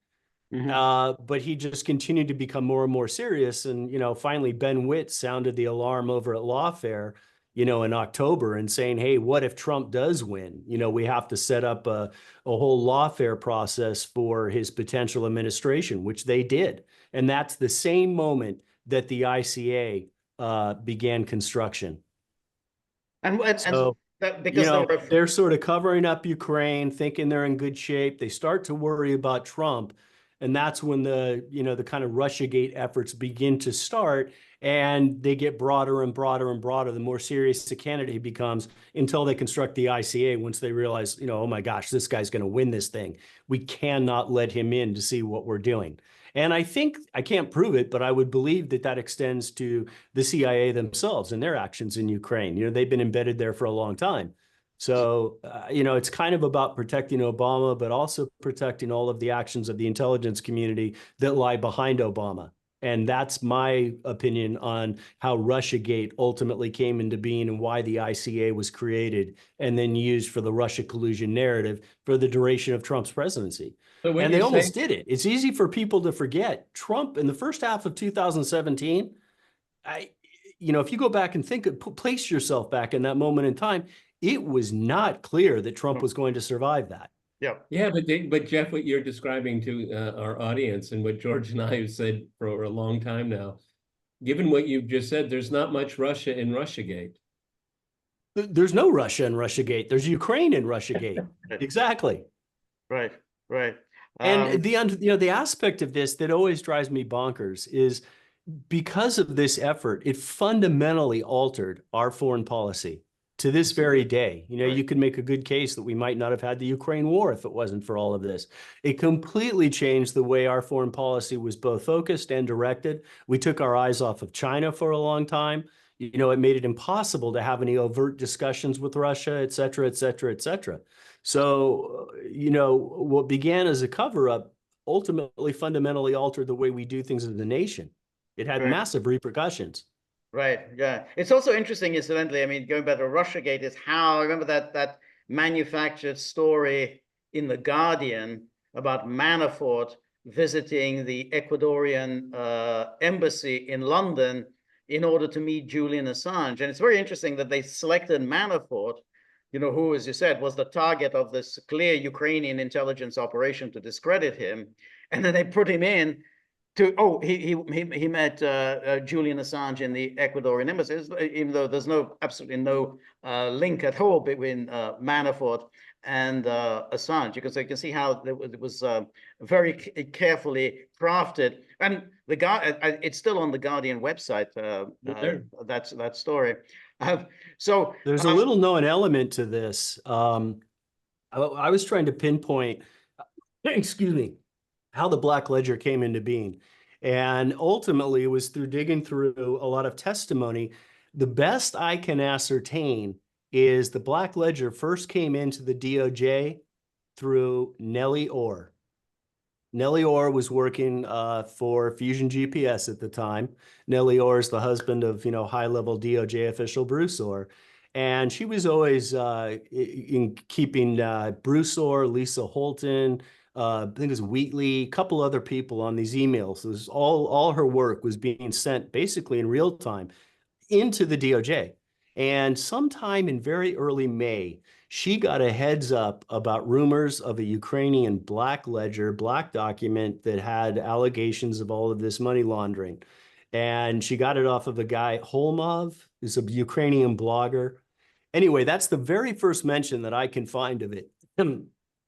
But he just continued to become more and more serious. And, finally, Ben Witt sounded the alarm over at Lawfare, in October and saying, hey, what if Trump does win? We have to set up a whole lawfare process for his potential administration, which they did. And that's the same moment that the ICA began construction. So, they're sort of covering up Ukraine, thinking they're in good shape. They start to worry about Trump. And that's when the kind of RussiaGate efforts begin to start, and they get broader and broader and broader the more serious the candidate becomes, until they construct the ICA once they realize, oh my gosh, this guy's going to win this thing. We cannot let him in to see what we're doing. And I think, I can't prove it, but I would believe that that extends to the CIA themselves and their actions in Ukraine. They've been embedded there for a long time. So, it's kind of about protecting Obama, but also protecting all of the actions of the intelligence community that lie behind Obama. And that's my opinion on how RussiaGate ultimately came into being and why the ICA was created and then used for the Russia collusion narrative for the duration of Trump's presidency. And they almost did it. It's easy for people to forget. Trump, in the first half of 2017, if you go back and place yourself back in that moment in time, it was not clear that Trump was going to survive that. Yeah, but Jeff, what you're describing to our audience and what George and I have said for a long time now, given what you've just said, there's not much Russia in RussiaGate. There's no Russia in RussiaGate. There's Ukraine in RussiaGate. Exactly. Right. And the aspect of this that always drives me bonkers is because of this effort, it fundamentally altered our foreign policy. To this very day, you could make a good case that we might not have had the Ukraine war if it wasn't for all of this. It completely changed the way our foreign policy was both focused and directed. We took our eyes off of China for a long time. It made it impossible to have any overt discussions with Russia, et cetera, et cetera, et cetera. So, what began as a cover-up ultimately fundamentally altered the way we do things as a nation. It had massive repercussions. Right. Yeah. It's also interesting, incidentally. I mean, going back to RussiaGate, is how I remember that manufactured story in The Guardian about Manafort visiting the Ecuadorian embassy in London in order to meet Julian Assange. And it's very interesting that they selected Manafort, who, as you said, was the target of this clear Ukrainian intelligence operation to discredit him. And then they put him in he met Julian Assange in the Ecuadorian embassy, even though there's absolutely no link at all between Manafort and Assange. You can see how it was very carefully crafted, and it's still on the Guardian website. That story. So there's a little known element to this. I was trying to pinpoint, excuse me, how the Black Ledger came into being. And ultimately, it was through digging through a lot of testimony. The best I can ascertain is the Black Ledger first came into the DOJ through Nellie Orr. Nellie Orr was working for Fusion GPS at the time. Nellie Orr is the husband of, high-level DOJ official Bruce Orr. And she was always in keeping Bruce Orr, Lisa Holton, I think it was Wheatley, a couple other people on these emails. It was all her work was being sent basically in real time into the DOJ. And sometime in very early May, she got a heads up about rumors of a Ukrainian black ledger, black document that had allegations of all of this money laundering. And she got it off of a guy, Holmov, who's a Ukrainian blogger. Anyway, that's the very first mention that I can find of it.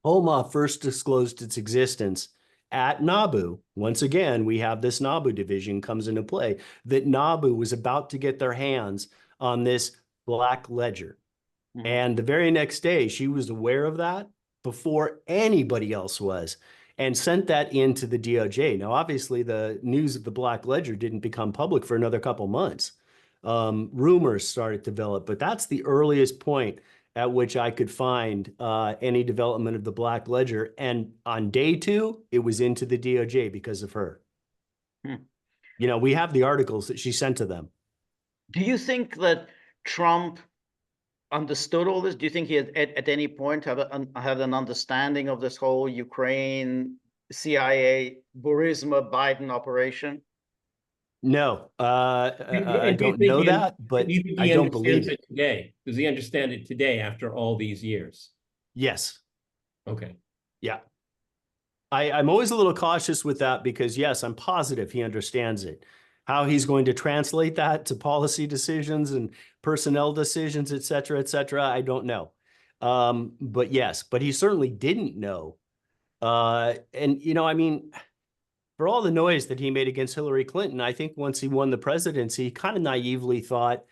Holmov first disclosed its existence at NABU. Once again, we have this NABU division comes into play, that NABU was about to get their hands on this black ledger. And the very next day, she was aware of that before anybody else was and sent that into the DOJ. Now, obviously, the news of the black ledger didn't become public for another couple months. Rumors started to develop, but that's the earliest point at which I could find any development of the Black Ledger. And on day 2, it was into the DOJ because of her. You know, we have the articles that she sent to them. Do you think that Trump understood all this? Do you think he had at any point had an understanding of this whole Ukraine, CIA, Burisma, Biden operation? No, I don't know that, but I don't believe it today. Does he understand it today after all these years? Yes. Okay. Yeah. I'm always a little cautious with that because, yes, I'm positive he understands it. How he's going to translate that to policy decisions and personnel decisions, et cetera, I don't know. But yes, but he certainly didn't know. And, you know, I mean, for all the noise that he made against Hillary Clinton, I think once he won the presidency, he kind of naively thought,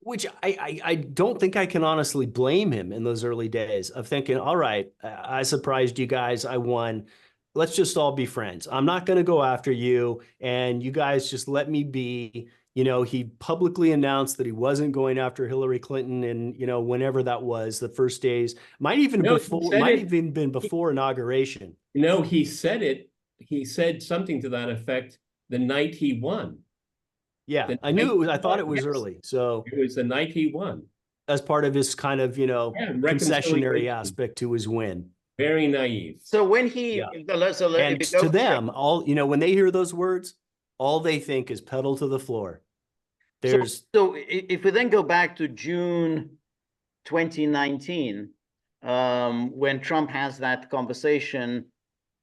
which I don't think I can honestly blame him in those early days of thinking, all right, I surprised you guys, I won. Let's just all be friends. I'm not going to go after you, and you guys just let me be. You know, he publicly announced that he wasn't going after Hillary Clinton, and you know, whenever that was, the first days, might even been before inauguration. No, he said it. He said something to that effect the night he won. Yeah, I knew it was. I thought it was early, so it was the night he won as part of his kind of, you know, concessionary aspect to his win. Very naive. So when he, and to them, all, you know, when they hear those words, all they think is pedal to the floor. There's so if we then go back to June 2019, when Trump has that conversation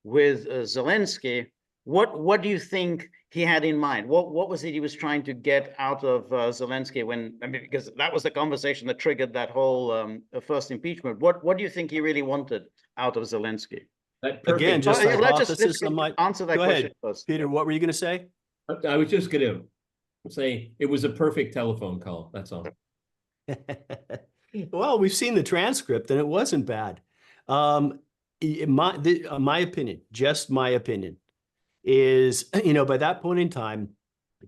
with Zelensky, what do you think he had in mind? What was it he was trying to get out of Zelensky when, I mean, because that was the conversation that triggered that whole first impeachment. What do you think he really wanted out of Zelensky? Again, just hypothesis. Let's answer that question first. Peter, what were you going to say? I was just going to say it was a perfect telephone call. That's all. Well, we've seen the transcript and it wasn't bad. My opinion, just my opinion, is, you know, by that point in time,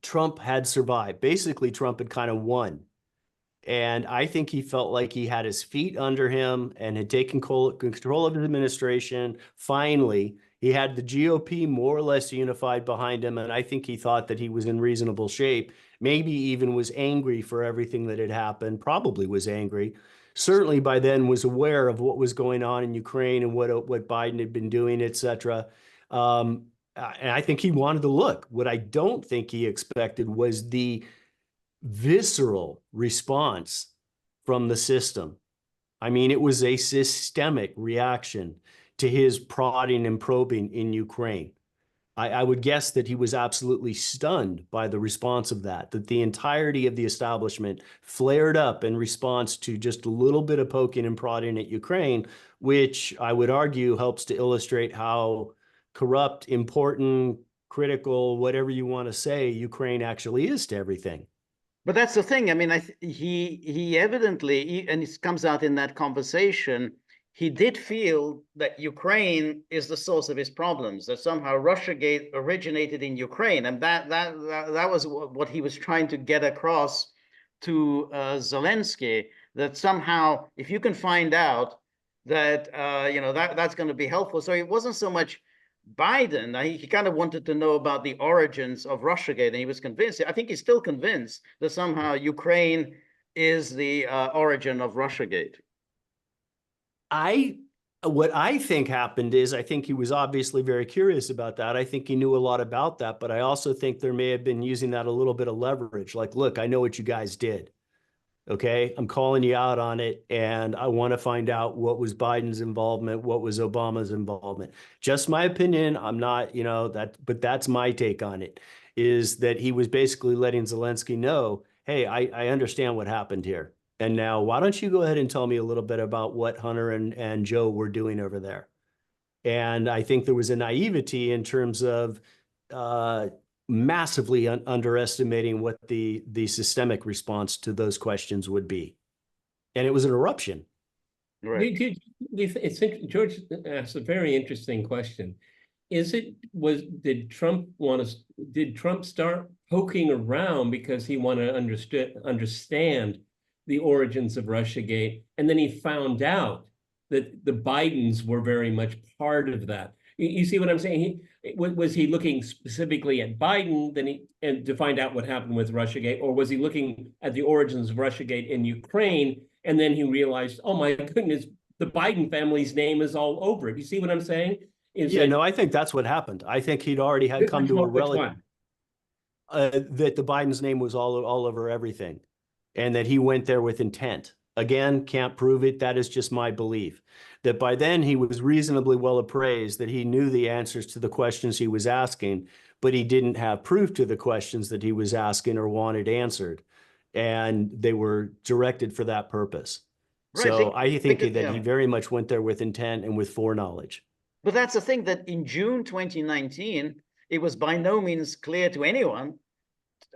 Trump had survived. Basically, Trump had kind of won. And I think he felt like he had his feet under him and had taken control of his administration. Finally, he had the GOP more or less unified behind him. And I think he thought that he was in reasonable shape, maybe even was angry for everything that had happened, probably was angry. Certainly by then was aware of what was going on in Ukraine and what Biden had been doing, et cetera. And I think he wanted to look. What I don't think he expected was the visceral response from the system. I mean, it was a systemic reaction to his prodding and probing in Ukraine. I would guess that he was absolutely stunned by the response of that the entirety of the establishment flared up in response to just a little bit of poking and prodding at Ukraine, which I would argue helps to illustrate how corrupt, important, critical, whatever you want to say, Ukraine actually is to everything. But that's the thing. I mean, he evidently, and it comes out in that conversation, he did feel that Ukraine is the source of his problems, that somehow RussiaGate originated in Ukraine. And that was what he was trying to get across to Zelensky, that somehow, if you can find out that, you know, that's going to be helpful. So it wasn't so much Biden. He kind of wanted to know about the origins of RussiaGate, and he was convinced, I think he's still convinced, that somehow Ukraine is the origin of RussiaGate. What I think happened is I think he was obviously very curious about that. I think he knew a lot about that, but I also think there may have been using that a little bit of leverage. Like, look, I know what you guys did. Okay, I'm calling you out on it, and I want to find out what was Biden's involvement, what was Obama's involvement. Just my opinion. I'm not, you know, but that's my take on it, is that he was basically letting Zelensky know, hey, I understand what happened here. And now why don't you go ahead and tell me a little bit about what Hunter and Joe were doing over there? And I think there was a naivety in terms of massively underestimating what the systemic response to those questions would be. And it was an eruption. Right. George asked a very interesting question. Did Trump start poking around because he wanted to understand the origins of RussiaGate, and then he found out that the Bidens were very much part of that. You see what I'm saying? Was he looking specifically at Biden and to find out what happened with RussiaGate, or was he looking at the origins of RussiaGate in Ukraine, and then he realized, oh my goodness, the Biden family's name is all over it. You see what I'm saying? No, I think that's what happened. I think he'd already had come to a relative that the Biden's name was all over everything, and that he went there with intent. Again, can't prove it. That is just my belief. That by then he was reasonably well appraised, that he knew the answers to the questions he was asking, but he didn't have proof to the questions that he was asking or wanted answered. And they were directed for that purpose. Right. So I think that he very much went there with intent and with foreknowledge. But that's the thing, that in June 2019, it was by no means clear to anyone,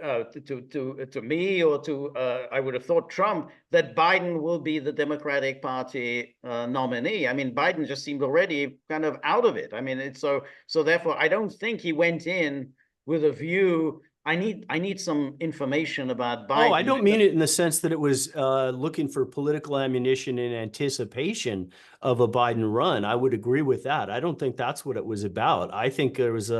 to me or to, I would have thought, Trump, that Biden will be the Democratic Party nominee. I mean, Biden just seemed already kind of out of it. I mean, it's so therefore, I don't think he went in with a view, I need some information about Biden. Oh, I don't mean it in the sense that it was looking for political ammunition in anticipation of a Biden run. I would agree with that. I don't think that's what it was about. I think there was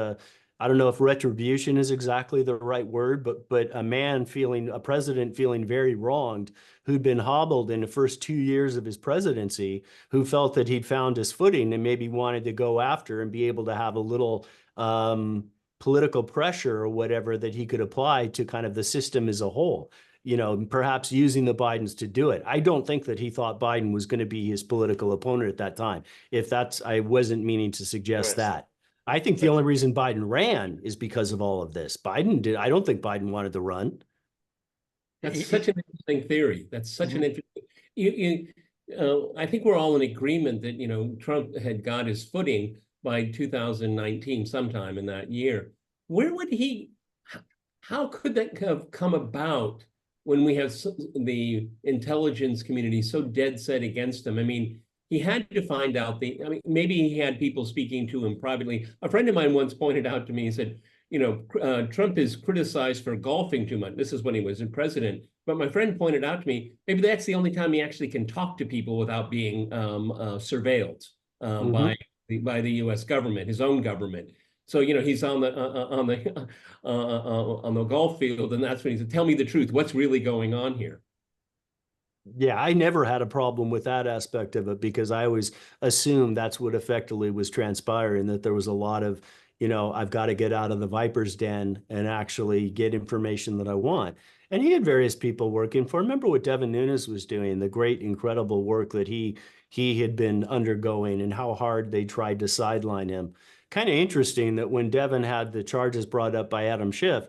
I don't know if retribution is exactly the right word, but a president feeling very wronged, who'd been hobbled in the first 2 years of his presidency, who felt that he'd found his footing and maybe wanted to go after and be able to have a little political pressure or whatever that he could apply to kind of the system as a whole, perhaps using the Bidens to do it. I don't think that he thought Biden was going to be his political opponent at that time. I wasn't meaning to suggest that. I think the only reason Biden ran is because of all of this. I don't think Biden wanted to run. That's such an interesting theory. That's such an interesting, I think we're all in agreement that, Trump had got his footing by 2019, sometime in that year. How could that have come about when we have the intelligence community so dead set against him? I mean, he had to find out maybe he had people speaking to him privately. A friend of mine once pointed out to me, he said, Trump is criticized for golfing too much. This is when he was president. But my friend pointed out to me, maybe that's the only time he actually can talk to people without being surveilled by the U.S. government, his own government. So he's on the golf field, and that's when he said, "Tell me the truth. What's really going on here?" Yeah, I never had a problem with that aspect of it, because I always assumed that's what effectively was transpiring, that there was a lot of, I've got to get out of the viper's den and actually get information that I want. And he had various people working for him. Remember what Devin Nunes was doing, the great, incredible work that he had been undergoing, and how hard they tried to sideline him. Kind of interesting that when Devin had the charges brought up by Adam Schiff,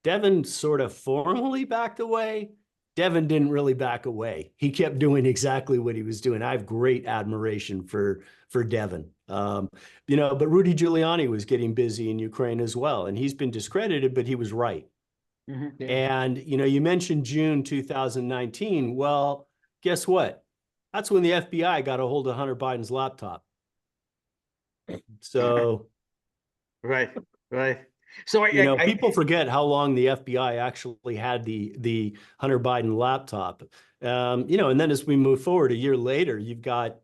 Devin sort of formally backed away. Devin didn't really back away. He kept doing exactly what he was doing. I have great admiration for Devin. But Rudy Giuliani was getting busy in Ukraine as well, and he's been discredited, but he was right. Yeah. And, you mentioned June 2019. Well, guess what? That's when the FBI got a hold of Hunter Biden's laptop. So, right. So people forget how long the FBI actually had the Hunter Biden laptop. And then as we move forward a year later, you've got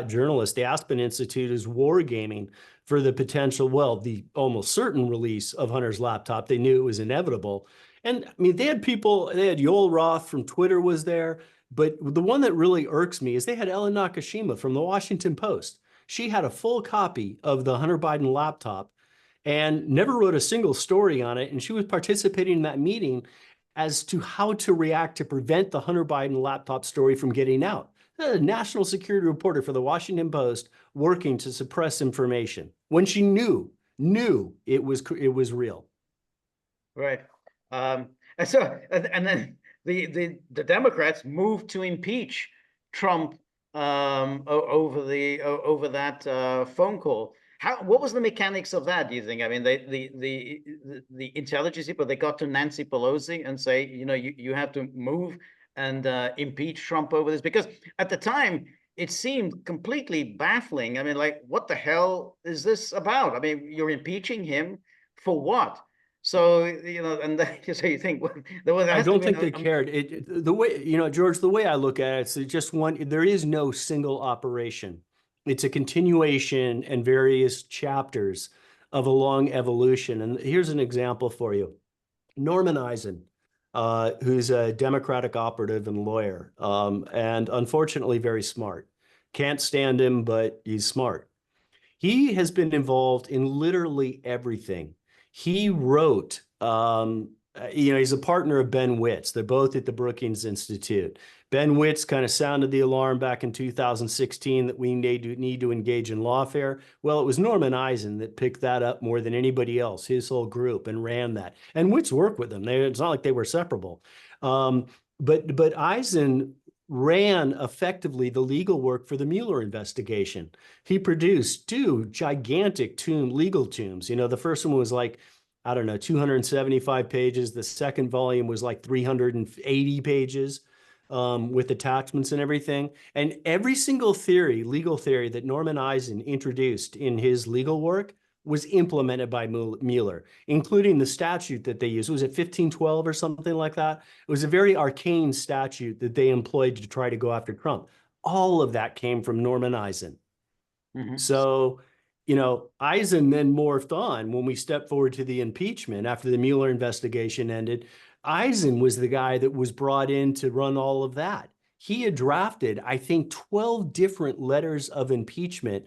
journalists. The Aspen Institute is wargaming for the potential, the almost certain release of Hunter's laptop. They knew it was inevitable. And I mean, they had Yoel Roth from Twitter was there. But the one that really irks me is they had Ellen Nakashima from the Washington Post. She had a full copy of the Hunter Biden laptop and never wrote a single story on it. And she was participating in that meeting as to how to react to prevent the Hunter Biden laptop story from getting out. A national security reporter for the Washington Post working to suppress information when she knew it was real. Right. And then the Democrats moved to impeach Trump over that phone call. What was the mechanics of that, do you think? I mean, the intelligence people, they got to Nancy Pelosi and say, you have to move and impeach Trump over this, because at the time it seemed completely baffling. I mean, like, what the hell is this about? I mean, you're impeaching him for what? So, and so you think, well, there I has to don't be think they cared. The way, George, the way I look at it, it's just there is no single operation. It's a continuation and various chapters of a long evolution. And here's an example for you. Norman Eisen, who's a Democratic operative and lawyer, and unfortunately very smart. Can't stand him, but he's smart. He has been involved in literally everything. He wrote, he's a partner of Ben Witt's. They're both at the Brookings Institute. Ben Witt's kind of sounded the alarm back in 2016 that we need to engage in lawfare. Well, it was Norman Eisen that picked that up more than anybody else, his whole group, and ran that. And Witt's worked with them. It's not like they were separable. But Eisen ran effectively the legal work for the Mueller investigation. He produced two gigantic legal tombs. The first one was like, I don't know, 275 pages. The second volume was like 380 pages with attachments and everything. And every single legal theory that Norman Eisen introduced in his legal work was implemented by Mueller, including the statute that they used. Was it 1512 or something like that? It was a very arcane statute that they employed to try to go after Trump. All of that came from Norman Eisen. Mm-hmm. So, Eisen then morphed on when we stepped forward to the impeachment after the Mueller investigation ended. Eisen was the guy that was brought in to run all of that. He had drafted, I think, 12 different letters of impeachment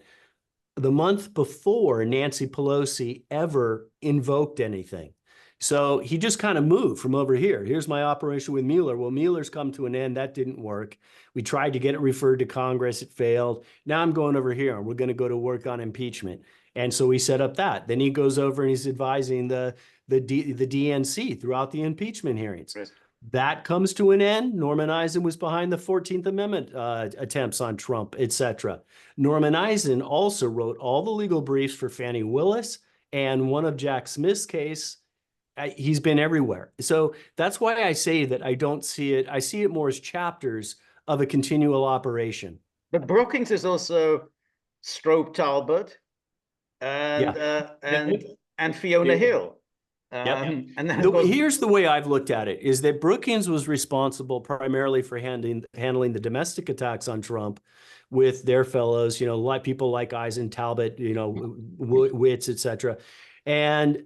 the month before Nancy Pelosi ever invoked anything. So he just kind of moved from over here. Here's my operation with Mueller. Well, Mueller's come to an end. That didn't work. We tried to get it referred to Congress. It failed. Now I'm going over here and we're going to go to work on impeachment. And so we set up that. Then he goes over and he's advising the DNC throughout the impeachment hearings. Right. That comes to an end. Norman Eisen was behind the 14th Amendment attempts on Trump, etc. Norman Eisen also wrote all the legal briefs for Fani Willis and one of Jack Smith's case. He's been everywhere. So that's why I say that I don't see it. I see it more as chapters of a continual operation. But Brookings is also Strobe Talbot and Fiona Hill. And then here's the way I've looked at it, is that Brookings was responsible primarily for handling the domestic attacks on Trump with their fellows, like people like Eisen, Talbot, Witts, etc. And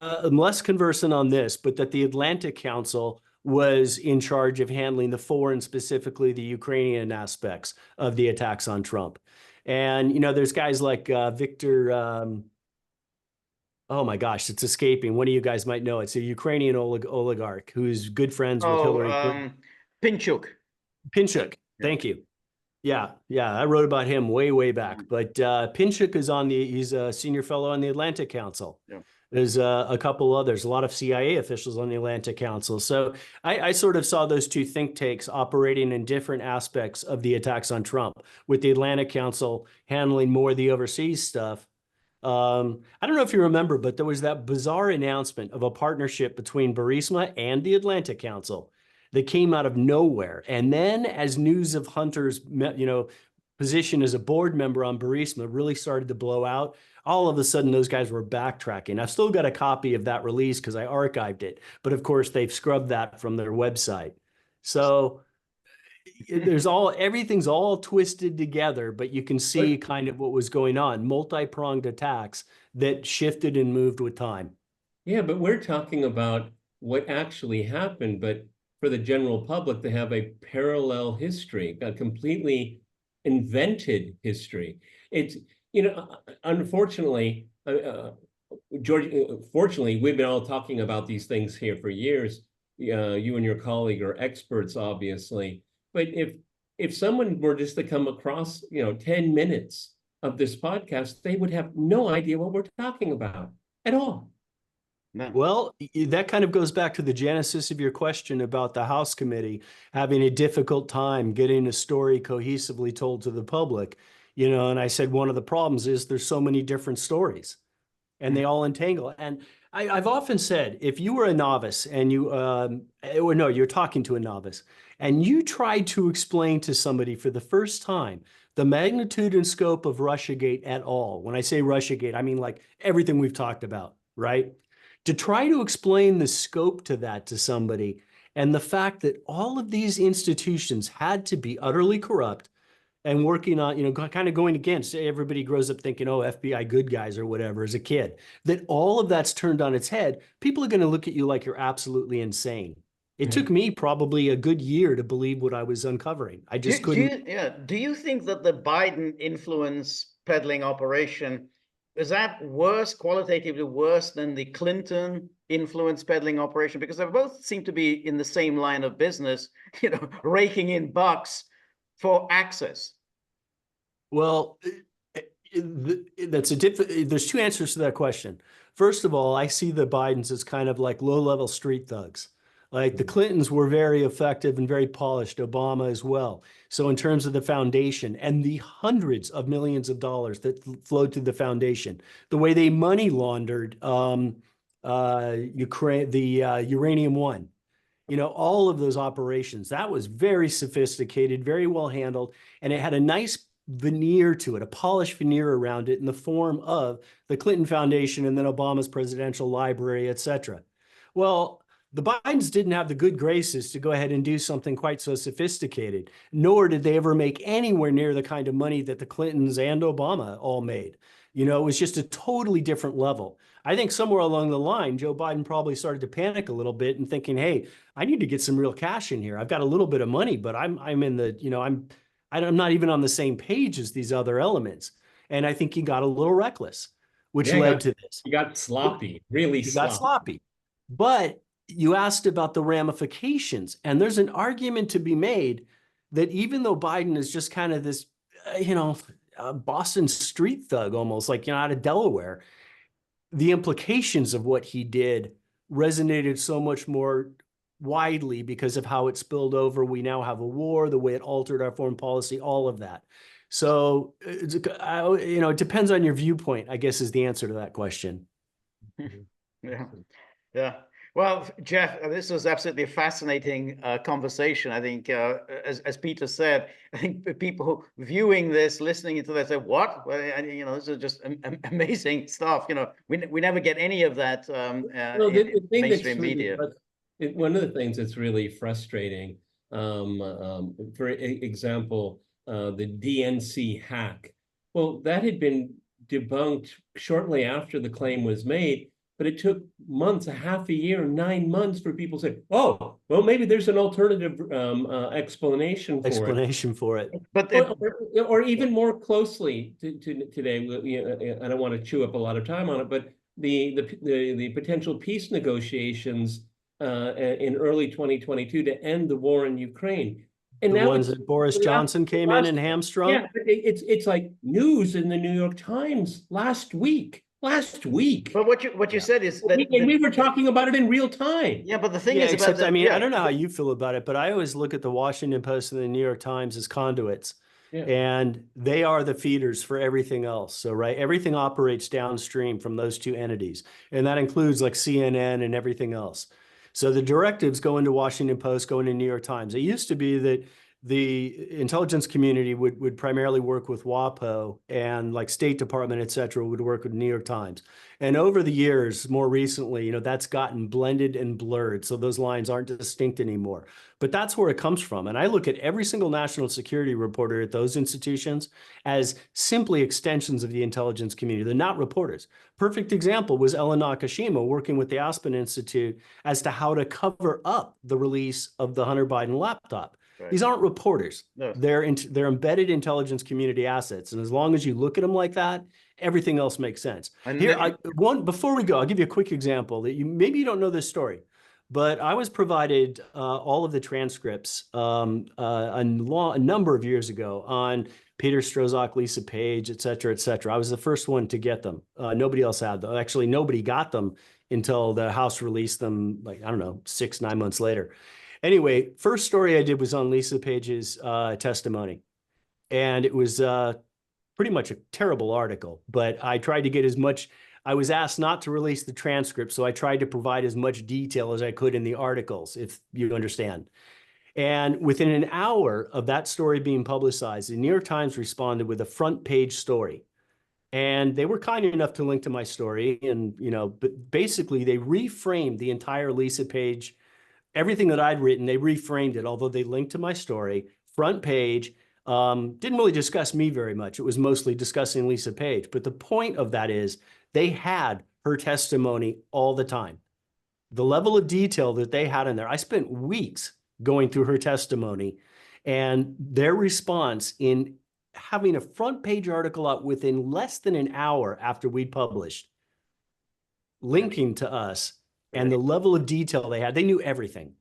I'm less conversant on this, but that the Atlantic Council was in charge of handling the foreign, specifically the Ukrainian aspects of the attacks on Trump. And, there's guys like Victor, oh my gosh, it's escaping. One of you guys might know. It's a Ukrainian oligarch who's good friends with Hillary Clinton. Pinchuk. Pinchuk, thank you. Yeah, I wrote about him way back. But Pinchuk is he's a senior fellow on the Atlantic Council. Yeah. There's a couple others, a lot of CIA officials on the Atlantic Council. So I sort of saw those two think tanks operating in different aspects of the attacks on Trump, with the Atlantic Council handling more of the overseas stuff. I don't know if you remember, but there was that bizarre announcement of a partnership between Burisma and the Atlantic Council that came out of nowhere. And then as news of Hunter's, position as a board member on Burisma really started to blow out, all of a sudden those guys were backtracking. I've still got a copy of that release because I archived it. But of course, they've scrubbed that from their website. So everything's all twisted together, but you can see kind of what was going on, multi-pronged attacks that shifted and moved with time. Yeah, but we're talking about what actually happened, but for the general public, they have a parallel history, a completely invented history. It's, unfortunately, George, fortunately, we've been all talking about these things here for years. You and your colleague are experts, obviously. But if someone were just to come across, 10 minutes of this podcast, they would have no idea what we're talking about at all. No. Well, that kind of goes back to the genesis of your question about the House committee having a difficult time getting a story cohesively told to the public. And I said one of the problems is there's so many different stories and they all entangle. And I've often said, if you were a novice and you're talking to a novice and you try to explain to somebody for the first time the magnitude and scope of RussiaGate at all. When I say RussiaGate, I mean like everything we've talked about, right? To try to explain the scope to that to somebody, and the fact that all of these institutions had to be utterly corrupt and working on, kind of going against, everybody grows up thinking, oh, FBI good guys or whatever as a kid, that all of that's turned on its head, people are going to look at you like you're absolutely insane. It took me probably a good year to believe what I was uncovering. I just couldn't. Do you think that the Biden influence peddling operation, is that worse, qualitatively worse than the Clinton influence peddling operation? Because they both seem to be in the same line of business, raking in bucks for access. Well, there's two answers to that question. First of all, I see the Bidens as kind of like low-level street thugs. Like the Clintons were very effective and very polished, Obama as well. So in terms of the foundation and the hundreds of millions of dollars that flowed through the foundation, the way they money laundered Ukraine, the Uranium One, all of those operations, that was very sophisticated, very well handled, and it had a nice veneer to it, a polished veneer around it in the form of the Clinton Foundation and then Obama's presidential library, et cetera. Well, the Bidens didn't have the good graces to go ahead and do something quite so sophisticated, nor did they ever make anywhere near the kind of money that the Clintons and Obama all made. It was just a totally different level. I think somewhere along the line, Joe Biden probably started to panic a little bit and thinking, hey, I need to get some real cash in here. I've got a little bit of money, but I'm in the, I'm not even on the same page as these other elements. And I think he got a little reckless, which led to this. He got sloppy, really sloppy. Got sloppy. But you asked about the ramifications, and there's an argument to be made that even though Biden is just kind of this, Boston street thug, almost like, out of Delaware, the implications of what he did resonated so much more widely because of how it spilled over. We now have a war, the way it altered our foreign policy, all of that. So, it depends on your viewpoint, I guess, is the answer to that question. Yeah. Well, Jeff, this was absolutely a fascinating conversation. I think, as Peter said, I think people viewing this, listening to this, say, "What?" Well, this is just amazing stuff. We never get any of that in mainstream media. One of the things that's really frustrating, for example, the DNC hack. Well, that had been debunked shortly after the claim was made. But it took months, a half a year, 9 months for people to say, "Oh, well, maybe there's an alternative explanation for it." But or even more closely to today, I don't want to chew up a lot of time on it, but the potential peace negotiations in early 2022 to end the war in Ukraine. And the ones that Boris Johnson came in and hamstrung. Yeah, it's like news in the New York Times last week. But what you said is that we were talking about it in real time. Yeah, but the thing is, except, I don't know how you feel about it, but I always look at the Washington Post and the New York Times as conduits, and they are the feeders for everything else. So, right, everything operates downstream from those two entities, and that includes like CNN and everything else. So the directives go into Washington Post, go into New York Times. It used to be that the intelligence community would primarily work with WAPO, and like State Department, et cetera, would work with New York Times. And over the years, more recently, that's gotten blended and blurred. So those lines aren't distinct anymore. But that's where it comes from. And I look at every single national security reporter at those institutions as simply extensions of the intelligence community. They're not reporters. Perfect example was Ellen Nakashima working with the Aspen Institute as to how to cover up the release of the Hunter Biden laptop. Right. These aren't reporters. No. They're embedded intelligence community assets. And as long as you look at them like that, everything else makes sense. Before we go, I'll give you a quick example that maybe you don't know this story, but I was provided all of the transcripts a number of years ago on Peter Strzok, Lisa Page, et cetera, et cetera. I was the first one to get them. Nobody else had them. Actually, nobody got them until the House released them, 6-9 months later. Anyway, first story I did was on Lisa Page's testimony. And it was pretty much a terrible article, but I tried to get as much. I was asked not to release the transcript, so I tried to provide as much detail as I could in the articles, if you understand. And within an hour of that story being publicized, the New York Times responded with a front page story And they were kind enough to link to my story. And, you know, but basically they reframed the entire Lisa page. Everything that I'd written, they reframed it, although they linked to my story. Front page, didn't really discuss me very much. It was mostly discussing Lisa Page. But the point of that is they had her testimony all the time. The level of detail that they had in there, I spent weeks going through her testimony, and their response in having a front page article out within less than an hour after we'd published, linking to us, and the level of detail they had, they knew everything.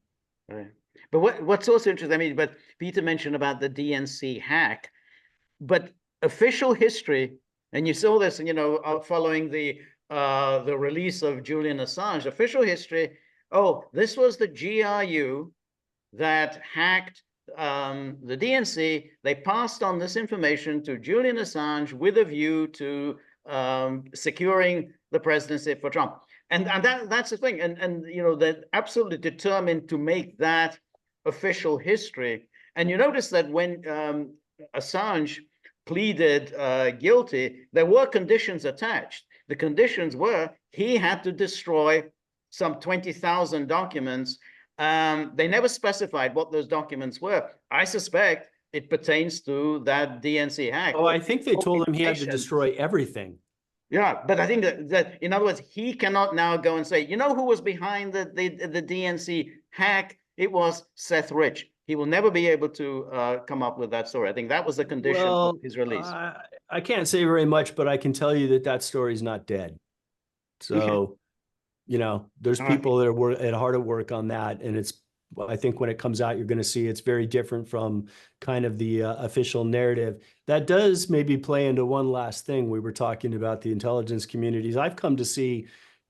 Right. But what's also interesting, I mean, but Peter mentioned about the DNC hack, but official history, and you saw this, you know, following the release of Julian Assange, official history, oh, this was the GRU that hacked the DNC. They passed on this information to Julian Assange with a view to securing the presidency for Trump. And that's the thing. And you know, they're absolutely determined to make that official history. And you notice that when Assange pleaded guilty, there were conditions attached. The conditions were he had to destroy some 20,000 documents. They never specified what those documents were. I suspect it pertains to that DNC hack. Oh, I think they told him he had to destroy everything. Yeah, but I think that in other words, he cannot now go and say, you know who was behind the DNC hack? It was Seth Rich. He will never be able to come up with that story. I think that was the condition of his release. I can't say very much, but I can tell you that that story is not dead. So, you know, there's people that are hard at work on that. And it's, I think when it comes out, you're going to see it's very different from kind of the official narrative. That does maybe play into one last thing. We were talking about the intelligence communities. I've come to see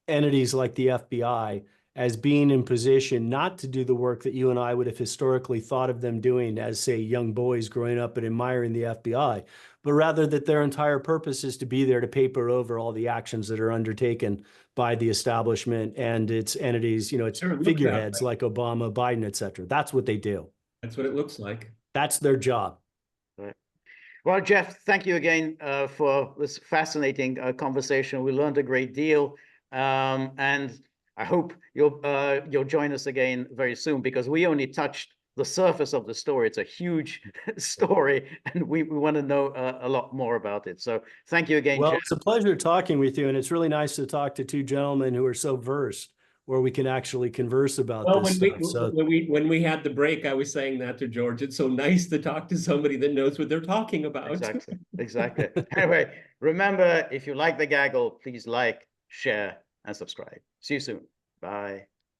entities like the FBI as being in position not to do the work that you and I would have historically thought of them doing as, say, young boys growing up and admiring the FBI, but rather that their entire purpose is to be there to paper over all the actions that are undertaken by the establishment and its entities, you know, its figureheads like Obama, Biden, et cetera. That's what they do. That's what it looks like. That's their job. Right. Well, Jeff, thank you again for this fascinating conversation. We learned a great deal. And I hope you'll join us again very soon, because we only touched the surface of the story. It's a huge story, and we want to know a lot more about it. So thank you again, Well, Jeff. it's a pleasure talking with you, and it's really nice to talk to two gentlemen who are so versed, where we can actually converse about this stuff. So when we had the break, I was saying that to George. It's so nice to talk to somebody that knows what they're talking about. Exactly. Anyway, remember, if you like the Gaggle, please like, share, and subscribe. See you soon. Bye.